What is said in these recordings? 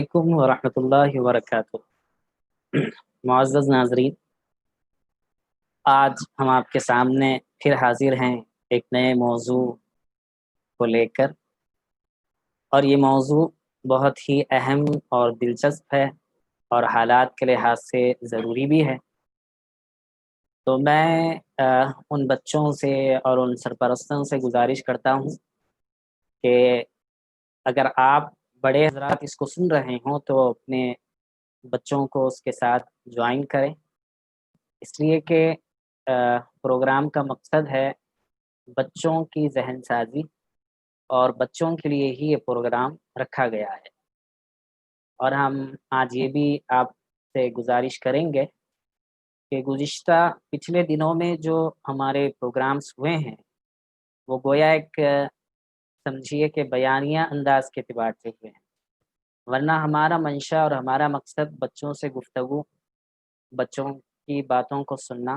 علیکم ورحمۃ اللہ وبرکاتہ۔ معزز ناظرین، آج ہم آپ کے سامنے پھر حاضر ہیں ایک نئے موضوع کو لے کر، اور یہ موضوع بہت ہی اہم اور دلچسپ ہے اور حالات کے لحاظ سے ضروری بھی ہے۔ تو میں ان بچوں سے اور ان سرپرستوں سے گزارش کرتا ہوں کہ اگر آپ بڑے حضرات اس کو سن رہے ہوں تو اپنے بچوں کو اس کے ساتھ جوائن کریں، اس لیے کہ پروگرام کا مقصد ہے بچوں کی ذہن سازی، اور بچوں کے لیے ہی یہ پروگرام رکھا گیا ہے۔ اور ہم آج یہ بھی آپ سے گزارش کریں گے کہ گزشتہ پچھلے دنوں میں جو ہمارے پروگرامز ہوئے ہیں وہ گویا ایک سمجھیے کہ بیانیہ انداز کے اعتبار سے ہوئے ہیں، ورنہ ہمارا منشا اور ہمارا مقصد بچوں سے گفتگو، بچوں کی باتوں کو سننا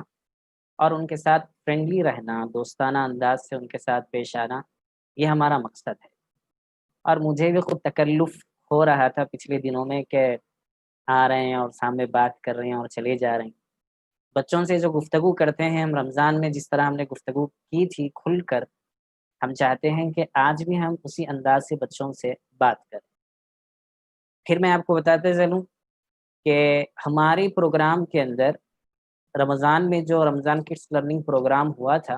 اور ان کے ساتھ فرینڈلی رہنا، دوستانہ انداز سے ان کے ساتھ پیش آنا، یہ ہمارا مقصد ہے۔ اور مجھے بھی خود تکلف ہو رہا تھا پچھلے دنوں میں کہ آ رہے ہیں اور سامنے بات کر رہے ہیں اور چلے جا رہے ہیں۔ بچوں سے جو گفتگو کرتے ہیں ہم رمضان میں، جس طرح ہم نے گفتگو کی تھی کھل کر، ہم چاہتے ہیں کہ آج بھی ہم اسی انداز سے بچوں سے بات کریں۔ پھر میں آپ کو بتاتے چلوں کہ ہمارے پروگرام کے اندر رمضان میں جو رمضان کڈس لرننگ پروگرام ہوا تھا،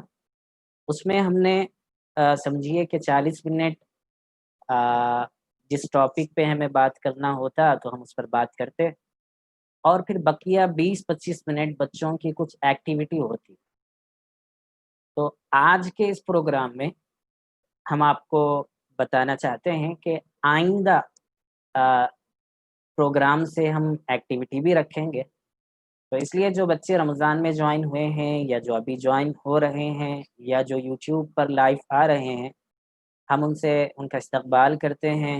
اس میں ہم نے سمجھیے کہ 40 منٹ جس ٹاپک پہ ہمیں بات کرنا ہوتا تو ہم اس پر بات کرتے، اور پھر بقیہ 20-25 منٹ بچوں کی کچھ ایکٹیویٹی ہوتی۔ تو آج کے اس پروگرام میں ہم آپ کو بتانا چاہتے ہیں کہ آئندہ پروگرام سے ہم ایکٹیویٹی بھی رکھیں گے۔ تو اس لیے جو بچے رمضان میں جوائن ہوئے ہیں یا جو ابھی جوائن ہو رہے ہیں یا جو یوٹیوب پر لائیو آ رہے ہیں، ہم ان سے ان کا استقبال کرتے ہیں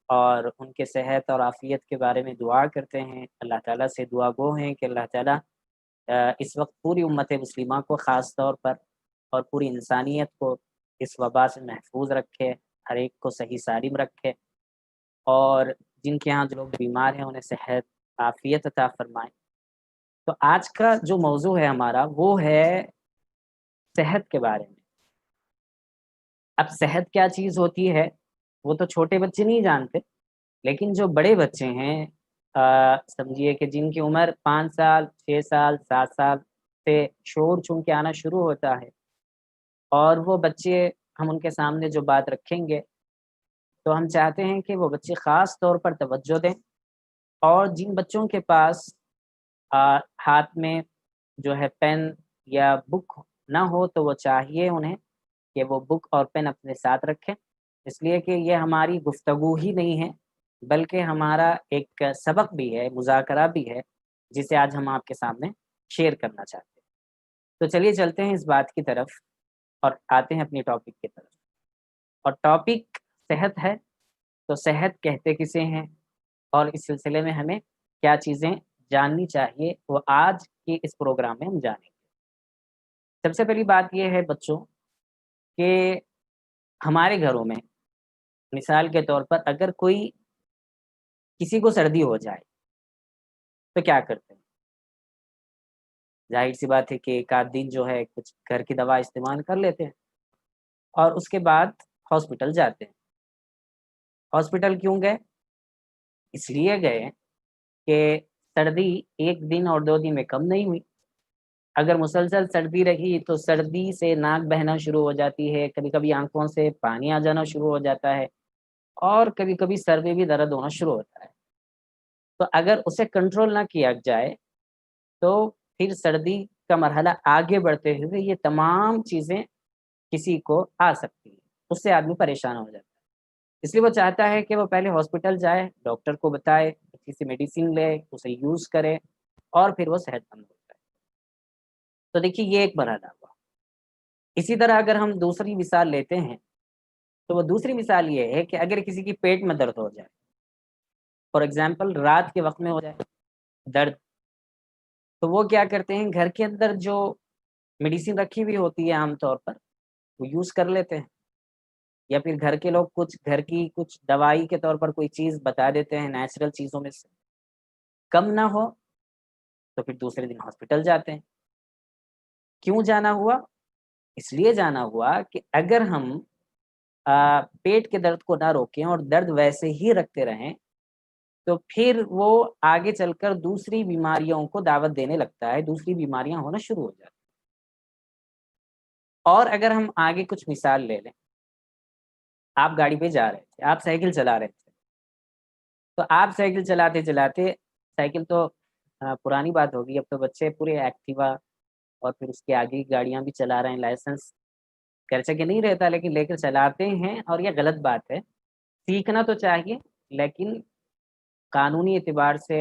اور ان کے صحت اور عافیت کے بارے میں دعا کرتے ہیں۔ اللہ تعالیٰ سے دعا گو ہیں کہ اللہ تعالیٰ اس وقت پوری امت مسلمہ کو خاص طور پر اور پوری انسانیت کو اس وبا سے محفوظ رکھے، ہر ایک کو صحیح سالم رکھے، اور جن کے ہاں جو لوگ بیمار ہیں انہیں صحت عافیت عطا فرمائے۔ تو آج کا جو موضوع ہے ہمارا وہ ہے صحت کے بارے میں۔ اب صحت کیا چیز ہوتی ہے وہ تو چھوٹے بچے نہیں جانتے، لیکن جو بڑے بچے ہیں، سمجھیے کہ جن کی عمر 5 سال، 6 سال، 7 سال سے شعور چون کے آنا شروع ہوتا ہے، اور وہ بچے ہم ان کے سامنے جو بات رکھیں گے تو ہم چاہتے ہیں کہ وہ بچے خاص طور پر توجہ دیں، اور جن بچوں کے پاس ہاتھ میں جو ہے پین یا بک نہ ہو تو وہ چاہیے انہیں کہ وہ بک اور پین اپنے ساتھ رکھیں، اس لیے کہ یہ ہماری گفتگو ہی نہیں ہے بلکہ ہمارا ایک سبق بھی ہے، مذاکرہ بھی ہے، جسے آج ہم آپ کے سامنے شیئر کرنا چاہتے ہیں۔ تو چلیے چلتے ہیں اس بات کی طرف اور آتے ہیں اپنی ٹاپک کی طرف۔ اور ٹاپک صحت ہے، تو صحت کہتے کسے ہیں اور اس سلسلے میں ہمیں کیا چیزیں جاننی چاہیے وہ آج کے اس پروگرام میں ہم جانیں گے۔ سب سے پہلی بات یہ ہے بچوں کہ ہمارے گھروں میں مثال کے طور پر اگر کوئی کسی کو سردی ہو جائے تو کیا کرتے ہیں؟ ظاہر سی بات ہے کہ ایک آدھ دن جو ہے کچھ گھر کی دوا استعمال کر لیتے ہیں اور اس کے بعد ہاسپٹل جاتے ہیں۔ ہاسپٹل کیوں گئے؟ اس لیے گئے کہ سردی 1 دن اور 2 دن میں کم نہیں ہوئی۔ اگر مسلسل سردی رہی تو سردی سے ناک بہنا شروع ہو جاتی ہے، کبھی کبھی آنکھوں سے پانی آ جانا شروع ہو جاتا ہے، اور کبھی کبھی سر میں بھی درد ہونا شروع ہوتا ہے۔ تو اگر اسے کنٹرول نہ کیا جائے تو پھر سردی کا مرحلہ آگے بڑھتے ہوئے یہ تمام چیزیں کسی کو آ سکتی ہیں، اس سے آدمی پریشان ہو جاتا ہے۔ اس لیے وہ چاہتا ہے کہ وہ پہلے ہاسپٹل جائے، ڈاکٹر کو بتائے، اچھی سی میڈیسن لے، اسے یوز کرے، اور پھر وہ صحت مند ہو جائے۔ تو دیکھیے یہ ایک مرحلہ ہوا۔ اسی طرح اگر ہم دوسری مثال لیتے ہیں تو وہ دوسری مثال یہ ہے کہ اگر کسی کی پیٹ میں درد ہو جائے، فار ایگزامپل رات کے وقت میں ہو جائے درد، تو وہ کیا کرتے ہیں، گھر کے اندر جو میڈیسن رکھی ہوئی ہوتی ہے عام طور پر وہ یوز کر لیتے ہیں۔ یا پھر گھر کے لوگ کچھ گھر کی کچھ دوائی کے طور پر کوئی چیز بتا دیتے ہیں نیچرل چیزوں میں سے، کم نہ ہو تو پھر دوسرے دن ہاسپٹل جاتے ہیں۔ کیوں جانا ہوا؟ اس لیے جانا ہوا کہ اگر ہم پیٹ کے درد کو نہ روکیں اور درد ویسے ہی رکھتے رہیں تو پھر وہ آگے چل کر دوسری بیماریوں کو دعوت دینے لگتا ہے، دوسری بیماریاں ہونا شروع ہو جاتی ہیں۔ اور اگر ہم آگے کچھ مثال لے لیں، آپ گاڑی پہ جا رہے تھے، آپ سائیکل چلا رہے تھے، تو آپ سائیکل چلاتے چلاتے سائیکل تو پرانی بات ہوگی، اب تو بچے پورے ایکٹیوا اور پھر اس کے آگے کی گاڑیاں بھی چلا رہے ہیں، لائسنس گرچہ کہ نہیں رہتا لیکن لے کر چلاتے ہیں، اور یہ غلط بات ہے۔ سیکھنا تو چاہیے لیکن قانونی اعتبار سے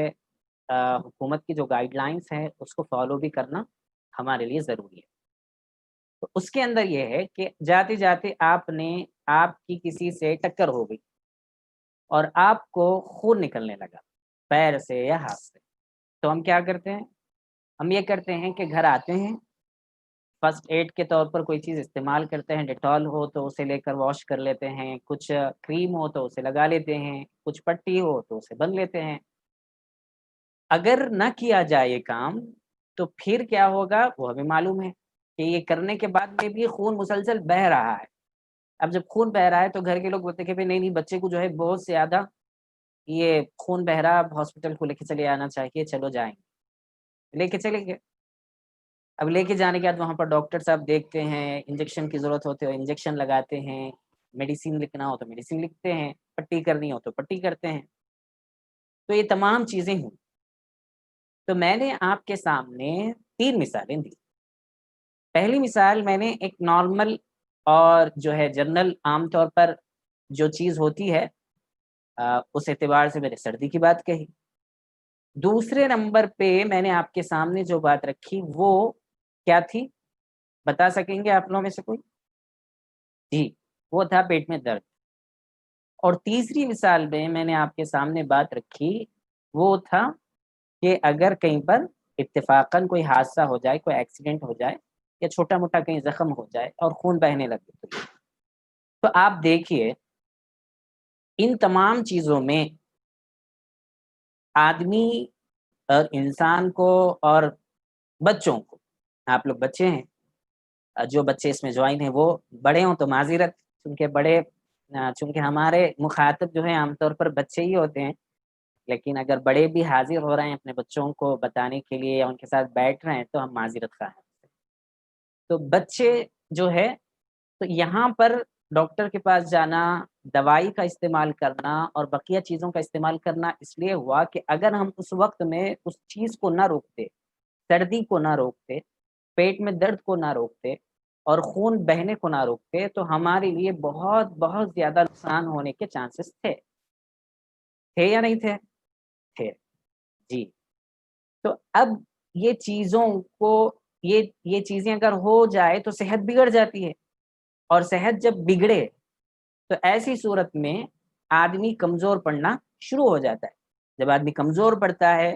حکومت کی جو گائیڈ لائنس ہیں اس کو فالو بھی کرنا ہمارے لیے ضروری ہے۔ تو اس کے اندر یہ ہے کہ جاتے جاتے آپ کی کسی سے ٹکر ہو گئی اور آپ کو خون نکلنے لگا پیر سے یا ہاتھ سے، تو ہم کیا کرتے ہیں؟ ہم یہ کرتے ہیں کہ گھر آتے ہیں، فرسٹ ایڈ کے طور پر کوئی چیز استعمال کرتے ہیں، ڈیٹول ہو تو اسے لے کر واش کر لیتے ہیں، کچھ کریم ہو تو اسے لگا لیتے ہیں، کچھ پٹی ہو تو اسے بند لیتے ہیں۔ اگر نہ کیا جائے یہ کام تو پھر کیا ہوگا وہ ہمیں معلوم ہے کہ یہ کرنے کے بعد میں بھی خون مسلسل بہہ رہا ہے۔ اب جب خون بہہ رہا ہے تو گھر کے لوگ بولتے ہیں کہ نہیں نہیں بچے کو جو ہے بہت زیادہ یہ خون بہہ رہا، اب ہاسپٹل کو لے کے چلے آنا چاہیے، چلو جائیں گے، لے کے چلیں گے۔ اب لے کے جانے کے بعد وہاں پر ڈاکٹر صاحب دیکھتے ہیں، انجیکشن کی ضرورت ہوتی ہے انجیکشن لگاتے ہیں، میڈیسین لکھنا ہو تو میڈیسین لکھتے ہیں، پٹی کرنی ہو تو پٹی کرتے ہیں۔ تو یہ تمام چیزیں ہوں، تو میں نے آپ کے سامنے 3 مثالیں دی۔ پہلی مثال میں نے ایک نارمل اور جو ہے جنرل عام طور پر جو چیز ہوتی ہے اس اعتبار سے میں نے سردی کی بات کہی۔ دوسرے نمبر پہ میں نے آپ کے سامنے جو بات رکھی وہ کیا تھی؟ بتا سکیں گے آپ لوگوں میں سے کوئی؟ جی، وہ تھا پیٹ میں درد۔ اور تیسری مثال میں نے آپ کے سامنے بات رکھی وہ تھا کہ اگر کہیں پر اتفاقاً کوئی حادثہ ہو جائے، کوئی ایکسیڈنٹ ہو جائے یا چھوٹا موٹا کہیں زخم ہو جائے اور خون بہنے لگے تو آپ دیکھیے ان تمام چیزوں میں آدمی اور انسان کو اور بچوں کو، آپ لوگ بچے ہیں، جو بچے اس میں جوائن ہیں وہ بڑے ہوں تو معذرت، چونکہ ہمارے مخاطب جو ہیں عام طور پر بچے ہی ہوتے ہیں، لیکن اگر بڑے بھی حاضر ہو رہے ہیں اپنے بچوں کو بتانے کے لیے یا ان کے ساتھ بیٹھ رہے ہیں تو ہم معذرت خواہ ہیں۔ تو بچے جو ہے تو یہاں پر ڈاکٹر کے پاس جانا، دوائی کا استعمال کرنا اور بقیہ چیزوں کا استعمال کرنا اس لیے ہوا کہ اگر ہم اس وقت میں اس چیز کو نہ روکتے، سردی کو نہ روکتے، پیٹ میں درد کو نہ روکتے اور خون بہنے کو نہ روکتے تو ہمارے لیے بہت بہت زیادہ نقصان ہونے کے چانسز تھے یا نہیں تھے؟ تھے، جی۔ تو اب یہ چیزوں کو یہ چیزیں اگر ہو جائے تو صحت بگڑ جاتی ہے، اور صحت جب بگڑے تو ایسی صورت میں آدمی کمزور پڑنا شروع ہو جاتا ہے۔ جب آدمی کمزور پڑتا ہے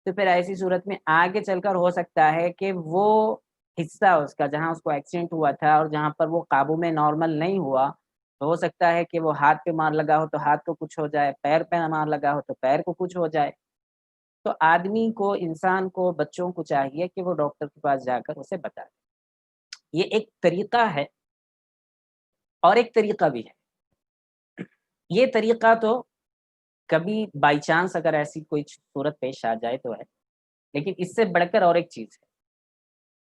تو پھر ایسی صورت میں آگے چل کر ہو سکتا ہے کہ وہ حصہ اس کا جہاں اس کو ایکسیڈنٹ ہوا تھا اور جہاں پر وہ قابو میں نارمل نہیں ہوا تو ہو سکتا ہے کہ وہ ہاتھ پہ مار لگا ہو تو ہاتھ کو کچھ ہو جائے، پیر پہ مار لگا ہو تو پیر کو کچھ ہو جائے۔ تو آدمی کو، انسان کو، بچوں کو چاہیے کہ وہ ڈاکٹر کے پاس جا کر اسے بتائے۔ یہ ایک طریقہ ہے اور ایک طریقہ بھی ہے۔ یہ طریقہ تو کبھی بائی چانس اگر ایسی کوئی صورت پیش آ جائے تو ہے، لیکن اس سے بڑھ کر اور ایک چیز ہے،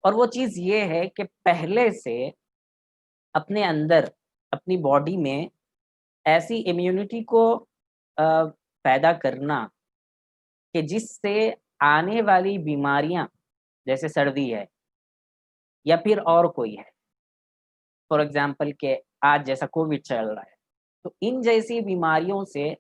اور وہ چیز یہ ہے کہ پہلے سے اپنے اندر، اپنی باڈی میں ایسی امیونٹی کو پیدا کرنا کہ جس سے آنے والی بیماریاں جیسے سردی ہے یا پھر اور کوئی ہے، فار ایگزامپل کہ آج جیسا کووڈ چل رہا ہے، تو ان جیسی بیماریوں سے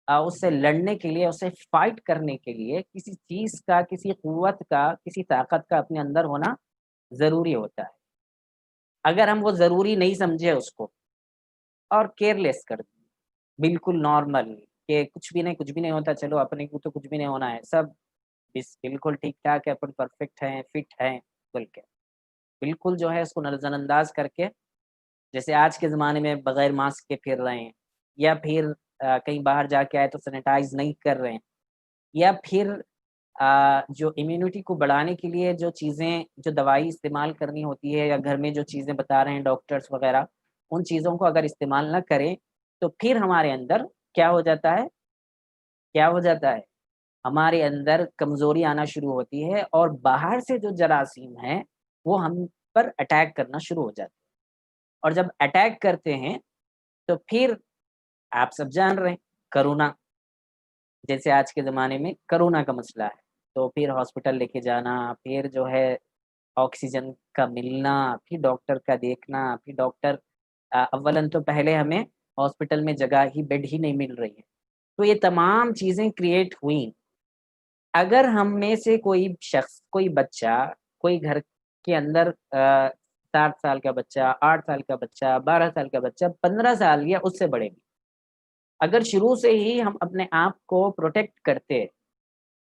اس سے لڑنے کے لیے، اسے فائٹ کرنے کے لیے کسی چیز کا، کسی قوت کا، کسی طاقت کا اپنے اندر ہونا ضروری ہوتا ہے۔ اگر ہم وہ ضروری نہیں سمجھے اس کو اور کیئرلیس کر دیں، بالکل نارمل کہ کچھ بھی نہیں، کچھ بھی نہیں ہوتا، چلو اپنے کو تو کچھ بھی نہیں ہونا ہے، سب بالکل ٹھیک ٹھاک ہے، اپن پرفیکٹ ہیں، فٹ ہیں، بول کے بالکل جو ہے اس کو نظر انداز کر کے جیسے آج کے زمانے میں بغیر ماسک کے پھر رہے ہیں، یا پھر کہیں باہر جا کے آئے تو سینیٹائز نہیں کر رہے ہیں، یا پھر جو امیونٹی کو بڑھانے کے لیے جو چیزیں جو دوائی استعمال کرنی ہوتی ہے، یا گھر میں جو چیزیں بتا رہے ہیں ڈاکٹرس وغیرہ، ان چیزوں کو اگر استعمال نہ کریں تو پھر ہمارے اندر کیا ہو جاتا ہے، کیا ہو جاتا ہے، ہمارے اندر کمزوری آنا شروع ہوتی ہے، اور باہر سے جو جراثیم ہیں وہ ہم پر اٹیک کرنا شروع ہو جاتے ہیں، اور جب اٹیک کرتے ہیں تو پھر آپ سب جان رہے ہیں کرونا، جیسے آج کے زمانے میں کرونا کا مسئلہ ہے، تو پھر ہاسپٹل لے کے جانا، پھر جو ہے آکسیجن کا ملنا، پھر ڈاکٹر کا دیکھنا، پھر ڈاکٹر اولاً تو پہلے ہمیں ہاسپٹل میں جگہ ہی بیڈ ہی نہیں مل رہی ہے، تو یہ تمام چیزیں کریٹ ہوئیں۔ اگر ہم میں سے کوئی شخص، کوئی بچہ، کوئی گھر کے اندر 7 سال کا بچہ، 8 سال کا بچہ، 12 سال کا بچہ، 15 سال یا اس سے بڑے بھی، اگر شروع سے ہی ہم اپنے آپ کو پروٹیکٹ کرتے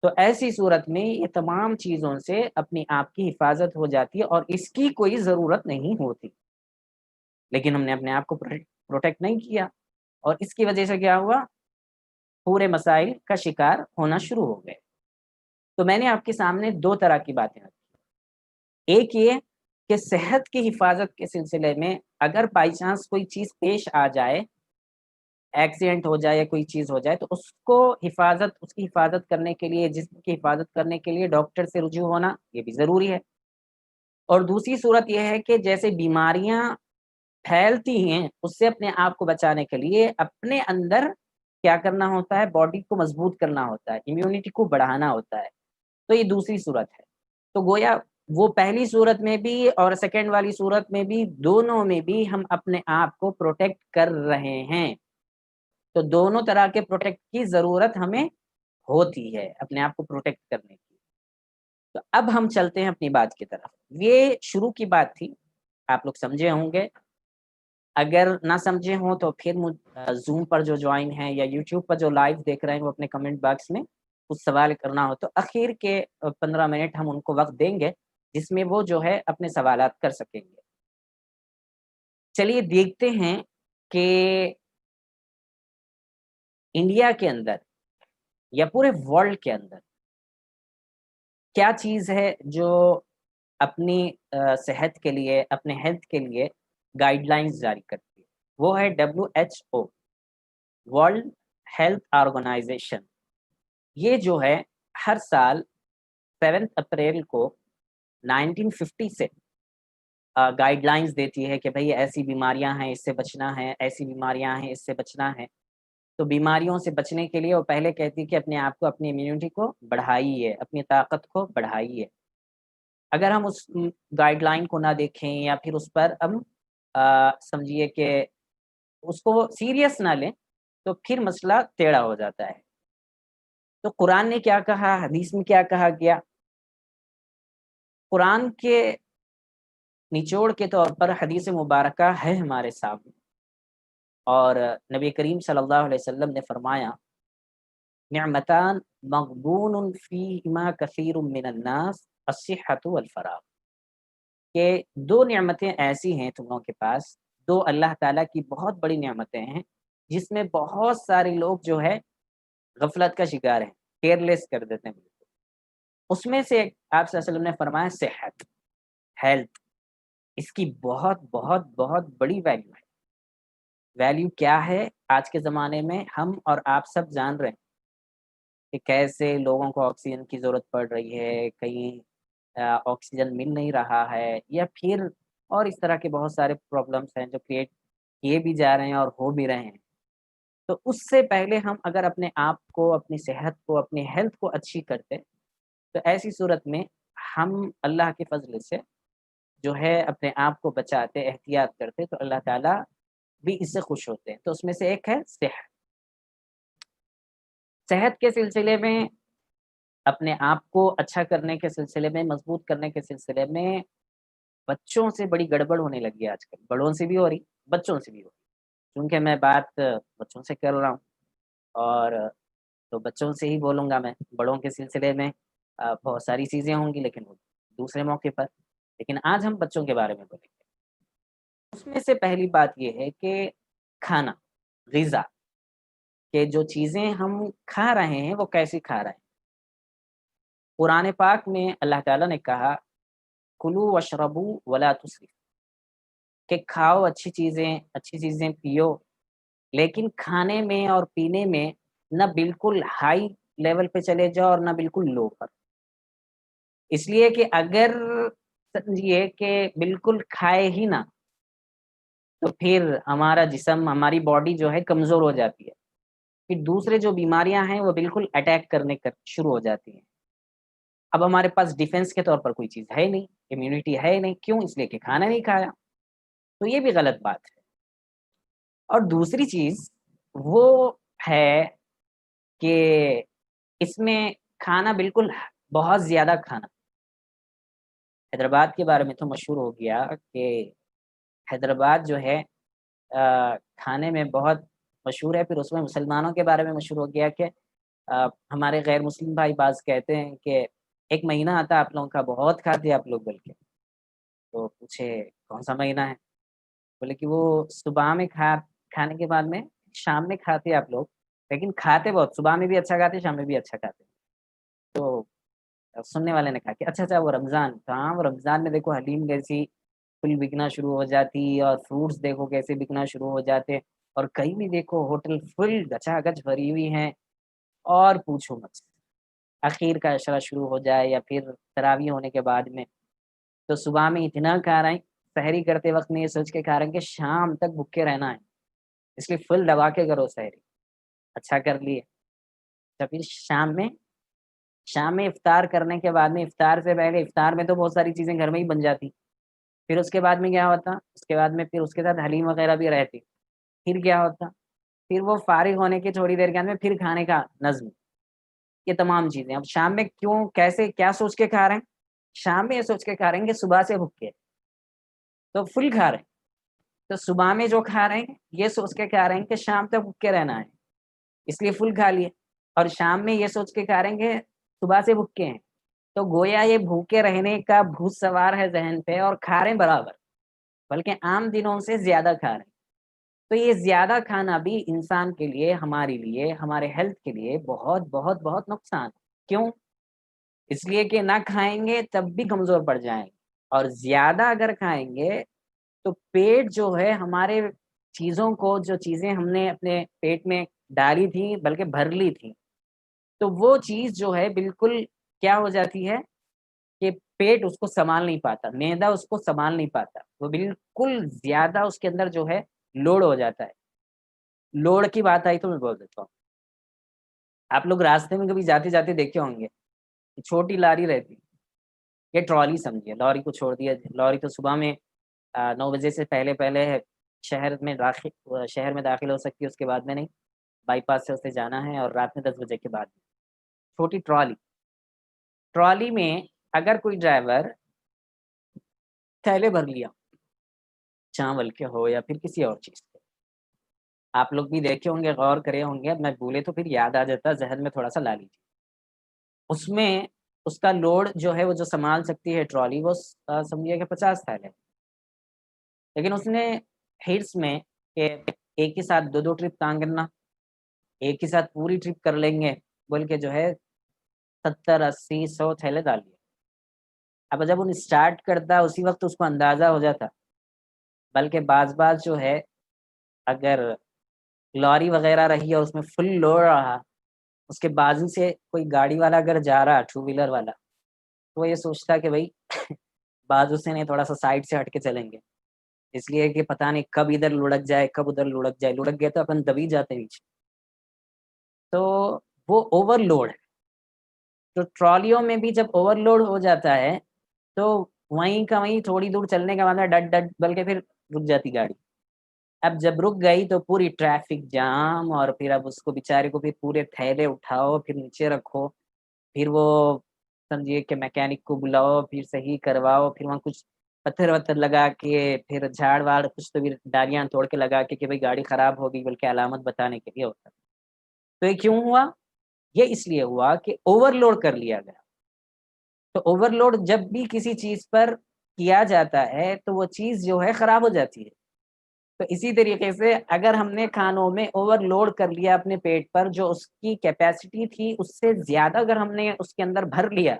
تو ایسی صورت میں یہ تمام چیزوں سے اپنی آپ کی حفاظت ہو جاتی ہے اور اس کی کوئی ضرورت نہیں ہوتی، لیکن ہم نے اپنے آپ کو پروٹیکٹ نہیں کیا، اور اس کی وجہ سے کیا ہوا، پورے مسائل کا شکار ہونا شروع ہو گئے۔ تو میں نے آپ کے سامنے 2 طرح کی باتیں رکھی، ایک یہ کہ صحت کی حفاظت کے سلسلے میں اگر بائی چانس کوئی چیز پیش آ جائے، ایکسیڈنٹ ہو جائے یا کوئی چیز ہو جائے، تو اس کی حفاظت کرنے کے لیے، جسم کی حفاظت کرنے کے لیے ڈاکٹر سے رجوع ہونا یہ بھی ضروری ہے۔ اور دوسری صورت یہ ہے کہ جیسے بیماریاں پھیلتی ہیں، اس سے اپنے آپ کو بچانے کے لیے اپنے اندر کیا کرنا ہوتا ہے، باڈی کو مضبوط کرنا ہوتا ہے، امیونٹی کو بڑھانا ہوتا ہے، تو یہ دوسری صورت ہے۔ تو گویا وہ پہلی صورت میں بھی اور سیکنڈ والی صورت میں بھی، دونوں میں بھی ہم اپنے آپ کو پروٹیکٹ کر رہے ہیں، تو دونوں طرح کے پروٹیکٹ کی ضرورت ہمیں ہوتی ہے اپنے آپ کو پروٹیکٹ کرنے کی۔ تو اب ہم چلتے ہیں اپنی بات کی طرف، یہ شروع کی بات تھی، آپ لوگ سمجھے ہوں گے، اگر نہ سمجھے ہوں تو پھر زوم پر جو جوائن ہیں یا یوٹیوب پر جو لائیو دیکھ رہے ہیں وہ اپنے کمنٹ باکس میں کچھ سوال کرنا ہو تو اخیر کے 15 منٹ ہم ان کو وقت دیں گے جس میں وہ جو ہے اپنے سوالات کر سکیں گے۔ چلیے دیکھتے ہیں کہ انڈیا کے اندر یا پورے ورلڈ کے اندر کیا چیز ہے جو اپنی صحت کے لیے، اپنے ہیلتھ کے لیے گائیڈ لائنز جاری کرتی ہے، وہ ہے WHO، ورلڈ ہیلتھ آرگنائزیشن۔ یہ جو ہے ہر سال 7 اپریل کو 1950 سے گائیڈ لائنز دیتی ہے کہ بھئی ایسی بیماریاں ہیں، اس سے بچنا ہے، ایسی بیماریاں ہیں، اس سے بچنا ہے۔ تو بیماریوں سے بچنے کے لیے وہ پہلے کہتی ہے کہ اپنے آپ کو، اپنی امیونٹی کو بڑھائیے، اپنی طاقت کو بڑھائیے۔ اگر ہم اس گائیڈ لائن کو نہ دیکھیں یا پھر اس پر ہم سمجھیے کہ اس کو سیریس نہ لیں تو پھر مسئلہ ٹیڑھا ہو جاتا ہے۔ تو قرآن نے کیا کہا، حدیث میں کیا کہا گیا؟ قرآن کے نچوڑ کے طور پر حدیث مبارکہ ہے ہمارے سامنے، اور نبی کریم صلی اللہ علیہ وسلم نے فرمایا، نعمتان مغبون فیہما کثیر من الناس، الصحۃ والفراغ، کہ 2 نعمتیں ایسی ہیں تم لوگوں کے پاس، 2 اللہ تعالیٰ کی بہت بڑی نعمتیں ہیں جس میں بہت سارے لوگ جو ہے غفلت کا شکار ہیں، کیئر لیس کر دیتے ہیں بالکل۔ اس میں سے آپ صلی اللہ علیہ وسلم نے فرمایا صحت، ہیلتھ، اس کی بہت بہت بہت بڑی ویلیو ہے۔ ویلیو کیا ہے؟ آج کے زمانے میں ہم اور آپ سب جان رہے ہیں کہ کیسے لوگوں کو آکسیجن کی ضرورت پڑ رہی ہے، کہیں آکسیجن مل نہیں رہا ہے، یا پھر اور اس طرح کے بہت سارے پرابلمس ہیں جو کریٹ کیے بھی جا رہے ہیں اور ہو بھی رہے ہیں۔ تو اس سے پہلے ہم اگر اپنے آپ کو، اپنی صحت کو، اپنی ہیلتھ کو اچھی کرتے تو ایسی صورت میں ہم اللہ کے فضل سے جو ہے اپنے آپ کو بچاتے، احتیاط کرتے، تو اللہ تعالیٰ بھی اس سے خوش ہوتے ہیں۔ تو اس میں سے ایک ہے صحت۔ صحت کے سلسلے میں، اپنے آپ کو اچھا کرنے کے سلسلے میں، مضبوط کرنے کے سلسلے میں بچوں سے بڑی گڑبڑ ہونے لگی ہے آج کل، بڑوں سے بھی ہو رہی، بچوں سے بھی ہو رہی، کیونکہ میں بات بچوں سے کر رہا ہوں، اور تو بچوں سے ہی بولوں گا میں۔ بڑوں کے سلسلے میں بہت ساری چیزیں ہوں گی لیکن وہ دوسرے موقع پر، لیکن آج ہم بچوں کے بارے میں بولیں گے۔ اس میں سے پہلی بات یہ ہے کہ کھانا، غذا، کہ جو چیزیں ہم کھا رہے ہیں وہ کیسی کھا رہے ہیں۔ قرآن پاک میں اللہ تعالیٰ نے کہا کلو وشربو ولا تسرف، کہ کھاؤ اچھی چیزیں پیو، لیکن کھانے میں اور پینے میں نہ بالکل ہائی لیول پہ چلے جاؤ اور نہ بالکل لو پر۔ اس لیے کہ اگر سمجھیے کہ بالکل کھائے ہی نہ تو پھر ہمارا جسم، ہماری باڈی جو ہے کمزور ہو جاتی ہے، پھر دوسرے جو بیماریاں ہیں وہ بالکل اٹیک کرنے شروع ہو جاتی ہیں۔ اب ہمارے پاس ڈیفینس کے طور پر کوئی چیز ہے نہیں، امیونٹی ہے نہیں، کیوں؟ اس لیے کہ کھانا نہیں کھایا، تو یہ بھی غلط بات ہے۔ اور دوسری چیز وہ ہے کہ اس میں کھانا بالکل بہت زیادہ کھانا، حیدرآباد کے بارے میں تو مشہور ہو گیا کہ حیدرآباد جو ہے کھانے میں بہت مشہور ہے، پھر اس میں مسلمانوں کے بارے میں مشہور ہو گیا کہ ہمارے غیر مسلم بھائی بعض کہتے ہیں کہ ایک مہینہ آتا ہے آپ لوگوں کا، بہت کھاتے آپ لوگ، بلکہ تو پوچھے کون سا مہینہ ہے؟ بولے کہ وہ صبح میں کھانے کے بعد میں شام میں کھاتے آپ لوگ، لیکن کھاتے بہت، صبح میں بھی اچھا کھاتے، شام میں بھی اچھا کھاتے۔ تو سننے والے نے کہا کہ اچھا وہ رمضان، تو ہاں وہ رمضان میں دیکھو حلیم جیسی پھل بکنا شروع ہو جاتی، اور فروٹس دیکھو کیسے بکنا شروع ہو جاتے، اور کہیں بھی دیکھو ہوٹل فل گچا گچ بھری ہوئی ہیں، اور پوچھو مت، اخیر کا عشرہ شروع ہو جائے یا پھر تراویح ہونے کے بعد میں، تو صبح میں اتنا کھا رہے ہیں، سحری کرتے وقت میں یہ سوچ کے کھا رہے ہیں کہ شام تک بھوکے رہنا ہے، اس لیے فل دبا کے کرو سحری، اچھا کر لیے۔ تو پھر شام میں افطار کرنے کے بعد میں، افطار سے پہلے، افطار میں تو بہت ساری چیزیں گھر میں ہی بن جاتی، پھر اس کے بعد میں کیا ہوتا، اس کے بعد میں پھر اس کے ساتھ حلیم وغیرہ بھی رہتی، پھر کیا ہوتا، پھر وہ فارغ ہونے کے تھوڑی دیر کے بعد میں پھر کھانے کا نظم، یہ تمام چیزیں اب شام میں کیوں، کیسے، کیا سوچ کے کھا رہے ہیں؟ شام میں یہ سوچ کے کھا رہے ہیں کہ صبح سے بھوکے تو فل کھا رہے ہیں، تو صبح میں جو کھا رہے ہیں یہ سوچ کے کھا رہے ہیں کہ شام تک بھوکے رہنا ہے، اس لیے فل کھا لیے، اور شام میں یہ سوچ کے کھا رہے ہیں کہ صبح سے بھوکے ہیں، تو گویا یہ بھوکے رہنے کا بھوت سوار ہے ذہن پہ، اور کھا رہے ہیں برابر، بلکہ عام دنوں سے زیادہ کھا رہے ہیں۔ تو یہ زیادہ کھانا بھی انسان کے لیے، ہمارے لیے، ہمارے ہیلتھ کے لیے بہت بہت بہت نقصان۔ کیوں؟ اس لیے کہ نہ کھائیں گے تب بھی کمزور پڑ جائیں گے، اور زیادہ اگر کھائیں گے تو پیٹ جو ہے ہمارے چیزوں کو، جو چیزیں ہم نے اپنے پیٹ میں ڈالی تھی بلکہ بھر لی تھی، تو وہ چیز جو ہے بالکل کیا ہو جاتی ہے کہ پیٹ اس کو سنبھال نہیں پاتا، معدہ اس کو سنبھال نہیں پاتا، وہ بالکل زیادہ اس کے اندر جو ہے لوڈ ہو جاتا ہے۔ لوڈ کی بات آئی تو میں بول دیتا ہوں، آپ لوگ راستے میں کبھی جاتے جاتے دیکھے ہوں گے، چھوٹی لاری رہتی، یہ ٹرالی سمجھیے، لاری کو چھوڑ دیا، لاری تو صبح میں 9 بجے سے پہلے پہلے شہر میں داخل ہو سکتی ہے، اس کے بعد میں نہیں، بائی پاس سے اسے جانا ہے، اور رات میں 10 بجے کے بعد میں چھوٹی ٹرالی میں اگر کوئی ڈرائیور تھیلے بھر لیا، چاول کے ہو یا پھر کسی اور چیز کے، آپ لوگ بھی دیکھے ہوں گے، غور کرے ہوں گے، اب میں بولے تو پھر یاد آ جاتا، ذہن میں تھوڑا سا لا لیجیے، اس میں اس کا لوڈ جو ہے وہ جو سنبھال سکتی ہے ٹرالی، وہ سمجھیے کہ 50 تھیلے، لیکن اس نے ہرس میں کہ ایک ہی ساتھ دو ٹرپ تانگنا، ایک ہی ساتھ پوری ٹرپ کر لیں گے بول کے جو ہے 70 80 100 تھیلے ڈال لیے۔ اب جب ان اسٹارٹ کرتا اسی وقت اس کو اندازہ ہو جاتا، بلکہ بعض جو ہے اگر لاری وغیرہ رہی اور اس میں فل لوڈ رہا، اس کے بازو سے کوئی گاڑی والا اگر جا رہا، 2 ویلر والا، تو وہ یہ سوچتا کہ بھائی بازو سے نہیں، تھوڑا سا سائڈ سے ہٹ کے چلیں گے، اس لیے کہ پتہ نہیں کب ادھر لڑک جائے، کب ادھر لڑک گئے تو اپن دبی جاتے نیچے، تو وہ اوور لوڈ ہے۔ تو ٹرالیوں میں بھی جب اوور لوڈ ہو جاتا ہے تو وہیں کا وہیں تھوڑی دور چلنے کا مطلب ڈٹ ڈٹ بلکہ پھر رک جاتی گاڑی، اب جب رک گئی تو پوری ٹریفک جام، اور پھر اب اس کو بیچارے کو پھر پورے تھیلے اٹھاؤ، پھر نیچے رکھو، پھر وہ سمجھیے کہ میکینک کو بلاؤ، پھر صحیح کرواؤ، پھر وہاں کچھ پتھر وتھر لگا کے، پھر جھاڑ واڑ کچھ تو پھر ڈالیاں توڑ کے لگا کے کہ بھائی گاڑی خراب ہوگی بلکہ علامت بتانے کے لیے ہوتا۔ تو یہ کیوں ہوا؟ یہ اس لیے ہوا کہ اوور لوڈ کر لیا گیا۔ تو اوور لوڈ جب بھی کسی چیز پر کیا جاتا ہے تو وہ چیز جو ہے خراب ہو جاتی ہے، تو اسی طریقے سے اگر ہم نے کھانوں میں اوور لوڈ کر لیا اپنے پیٹ پر، جو اس کی کیپیسٹی تھی اس سے زیادہ اگر ہم نے اس کے اندر بھر لیا،